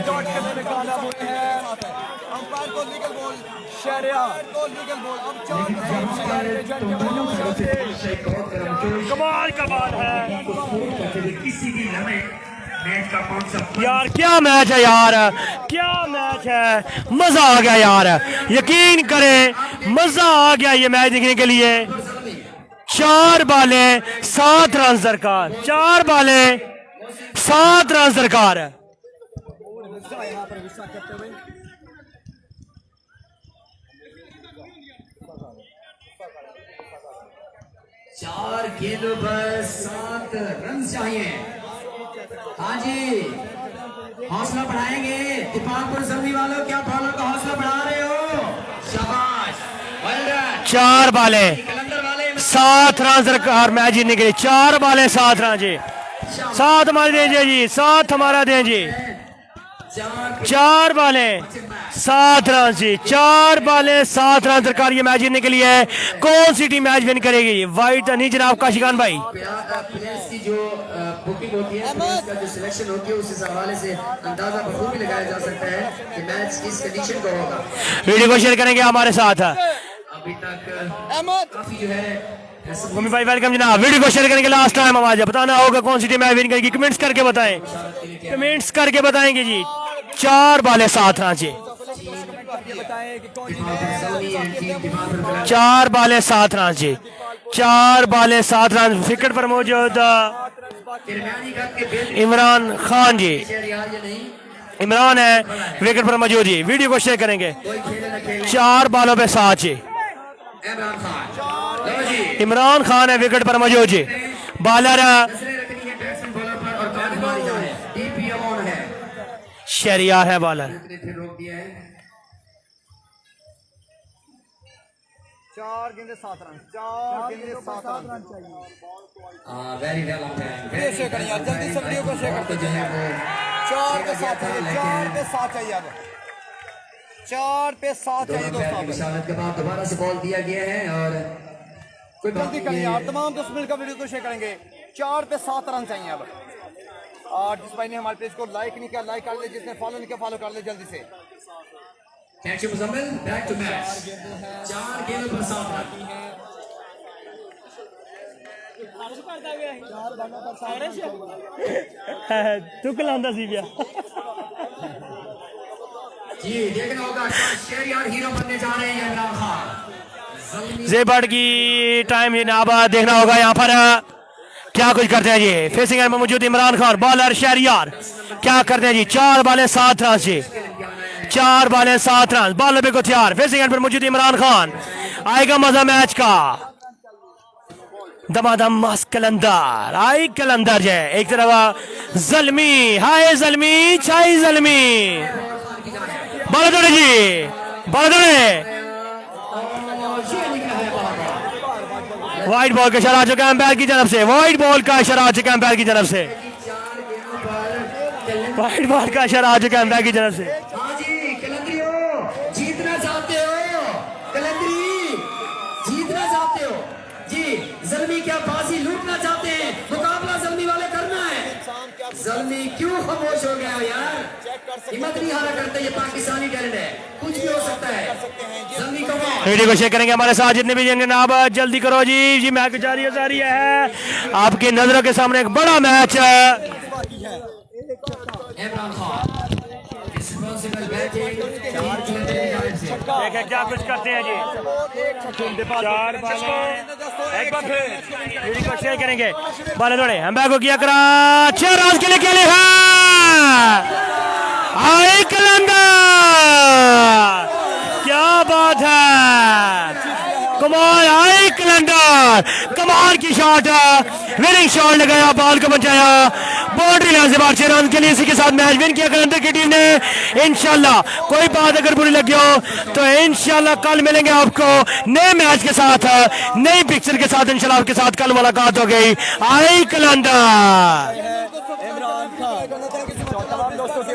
डॉट करने में कामयाब हुए हैं। अंपायर को लीगल बॉल, शहरियार को लीगल बॉल। अब कमाल का बात है किसी भी लम्हे मैच का कौन सा यार, क्या मैच है यार, क्या मैच है। मजा आ गया यार, यकीन करें मजा आ गया ये मैच देखने के लिए। 4 बालें 7 रन दरकार, 4 बालें 7 रन दरकार है। चार गेंदों पर 7 रन चाहिए। हाँ जी, हौसला बढ़ाएंगे दीपालपुर ज़ल्मी वालों, क्या बॉलर का हौसला बढ़ा रहे हो। शाबाश, वेल डन। 4 बालें 7 रन दरकार मैच जीतने के लिए। 4 बालें 7 रन जी, 7 हमारे दें जी, 7 हमारा दें जी। 4 बालें 7 रन जी, 4 बालें 7 रन दरकार ये मैच जीतने के लिए है। कौन सी टीम मैच विन करेगी? वाइट नहीं जनाब काशिकान भाई। प्लेयर्स की जो बुकिंग होती है, प्लेयर्स का जो सिलेक्शन होती है, उस हवाले से अंदाजा बखूबी लगाया जा सकता है कि मैच किस कंडीशन का होगा। वीडियो को शेयर करेंगे हमारे साथ। अभी तक काफी जो है गुमी भाई वेलकम जनाब। वीडियो को शेयर करने के लास्ट टाइम आवाज है, बताना होगा कौन सी टीम है विन करेगी। कमेंट्स करके बताएं, कमेंट्स करके बताएंगे जी। 4 बाले 7 रन जी, 4 बाले 7 रन जी, 4 बाले 7 रन। विकेट पर मौजूद इमरान खान जी, इमरान है विकेट पर मौजूद जी। वीडियो को शेयर करेंगे। 4 बालों पे 7 जी, इमरान खान है विकेट पर मौजूद जी। बॉलर शहरियार है बॉलर। 4 गेंदे 7 रन, 4 गेंदे 7 रन चाहिए। वेरी वेल वीडियो शेयर करें यार, जल्दी से वीडियो को शेयर करते जाइए। 4 पे 7 चाहिए, 4 पे 7 चाहिए अब, 4 पे 7 चाहिए दोस्तों। विशालत के बाद दोबारा से बॉल दिया गया है और कोई जल्दी करें यार, तमाम 10 मिनट का वीडियो को शेयर करेंगे। 4 पे 7 रन चाहिए अब। और जिस भाई ने हमारे पेज को लाइक नहीं किया लाइक कर ले, जिसने फॉलो नहीं किया फॉलो कर ले जल्दी से। Catch Muzammil back to match. 4 गेंदों पर 7 रन। तू कलांदा सी पिया जी देखना होगा शहरियार हीरो बनने जा रहे हैं इमरान खान। जेबर्ड की टाइम जनाब देखना होगा यहाँ पर क्या कुछ करते हैं जी। फेसिंग एंड में मौजूद इमरान खान, बॉलर शहरियार क्या करते हैं जी। 4 बाले 7 रन जी, 4 बाले 7 रन। बॉलर पे को तैयार, फेसिंग एंड पर मौजूद इमरान खान। आएगा मजा मैच का। दमादम मस्त कलंदर, आई कलंदर जे एक तरफ जलमी, हाय जलमी छाई जलमी। बॉल दौड़े जी, बॉल दौड़े। वाइट बॉल का इशारा आ चुका है अंपायर की तरफ से, वाइट बॉल का इशारा आ चुका है अंपायर की तरफ से, वाइट बॉल का इशारा आ चुका है अंपायर की तरफ से। हाँ जी कलंदरी हो, जीतना चाहते हो कलंदरी, जीतना चाहते हो जी। जल्मी क्या बाजी लूटना चाहते हैं, मुकाबला जल्मी वाले करना है। जल्मी क्यों खामोश हो गया यार, हिम्मत नहीं हारा करते, ये पाकिस्तानी टैलेंट है, कुछ भी हो सकता है। जल्मी को वीडियो को शेयर करेंगे हमारे साथ जितने भी जनाब, जल्दी करो जी। जी मैच जारी है, आपकी नजरों के सामने एक बड़ा मैच है। इमरान खान रिस्पांसिबल बैटिंग देखें क्या कुछ करते हैं जी। 4 बालें एक बार फिर वीडियो को शेयर करेंगे। बाले दौड़े अंपायर को किया करा 6 रन के लिए है। आई कलंदर, क्या बात है, कमाल। आई कलंदर कमाल की शॉट, विनिंग शॉट लगाया, बॉल को बचाया, बाउंड्री लाइन से बाहर 6 रन के लिए। इसी के साथ मैच विन किया कलंदर की टीम ने। इंशाल्लाह कोई बात अगर बुरी लगी हो तो इंशाल्लाह कल मिलेंगे आपको नए मैच के साथ, नई पिक्चर के साथ। इंशाल्लाह आपके साथ कल मुलाकात हो गई। आई कलंदर। इमरान खान दोस्तों की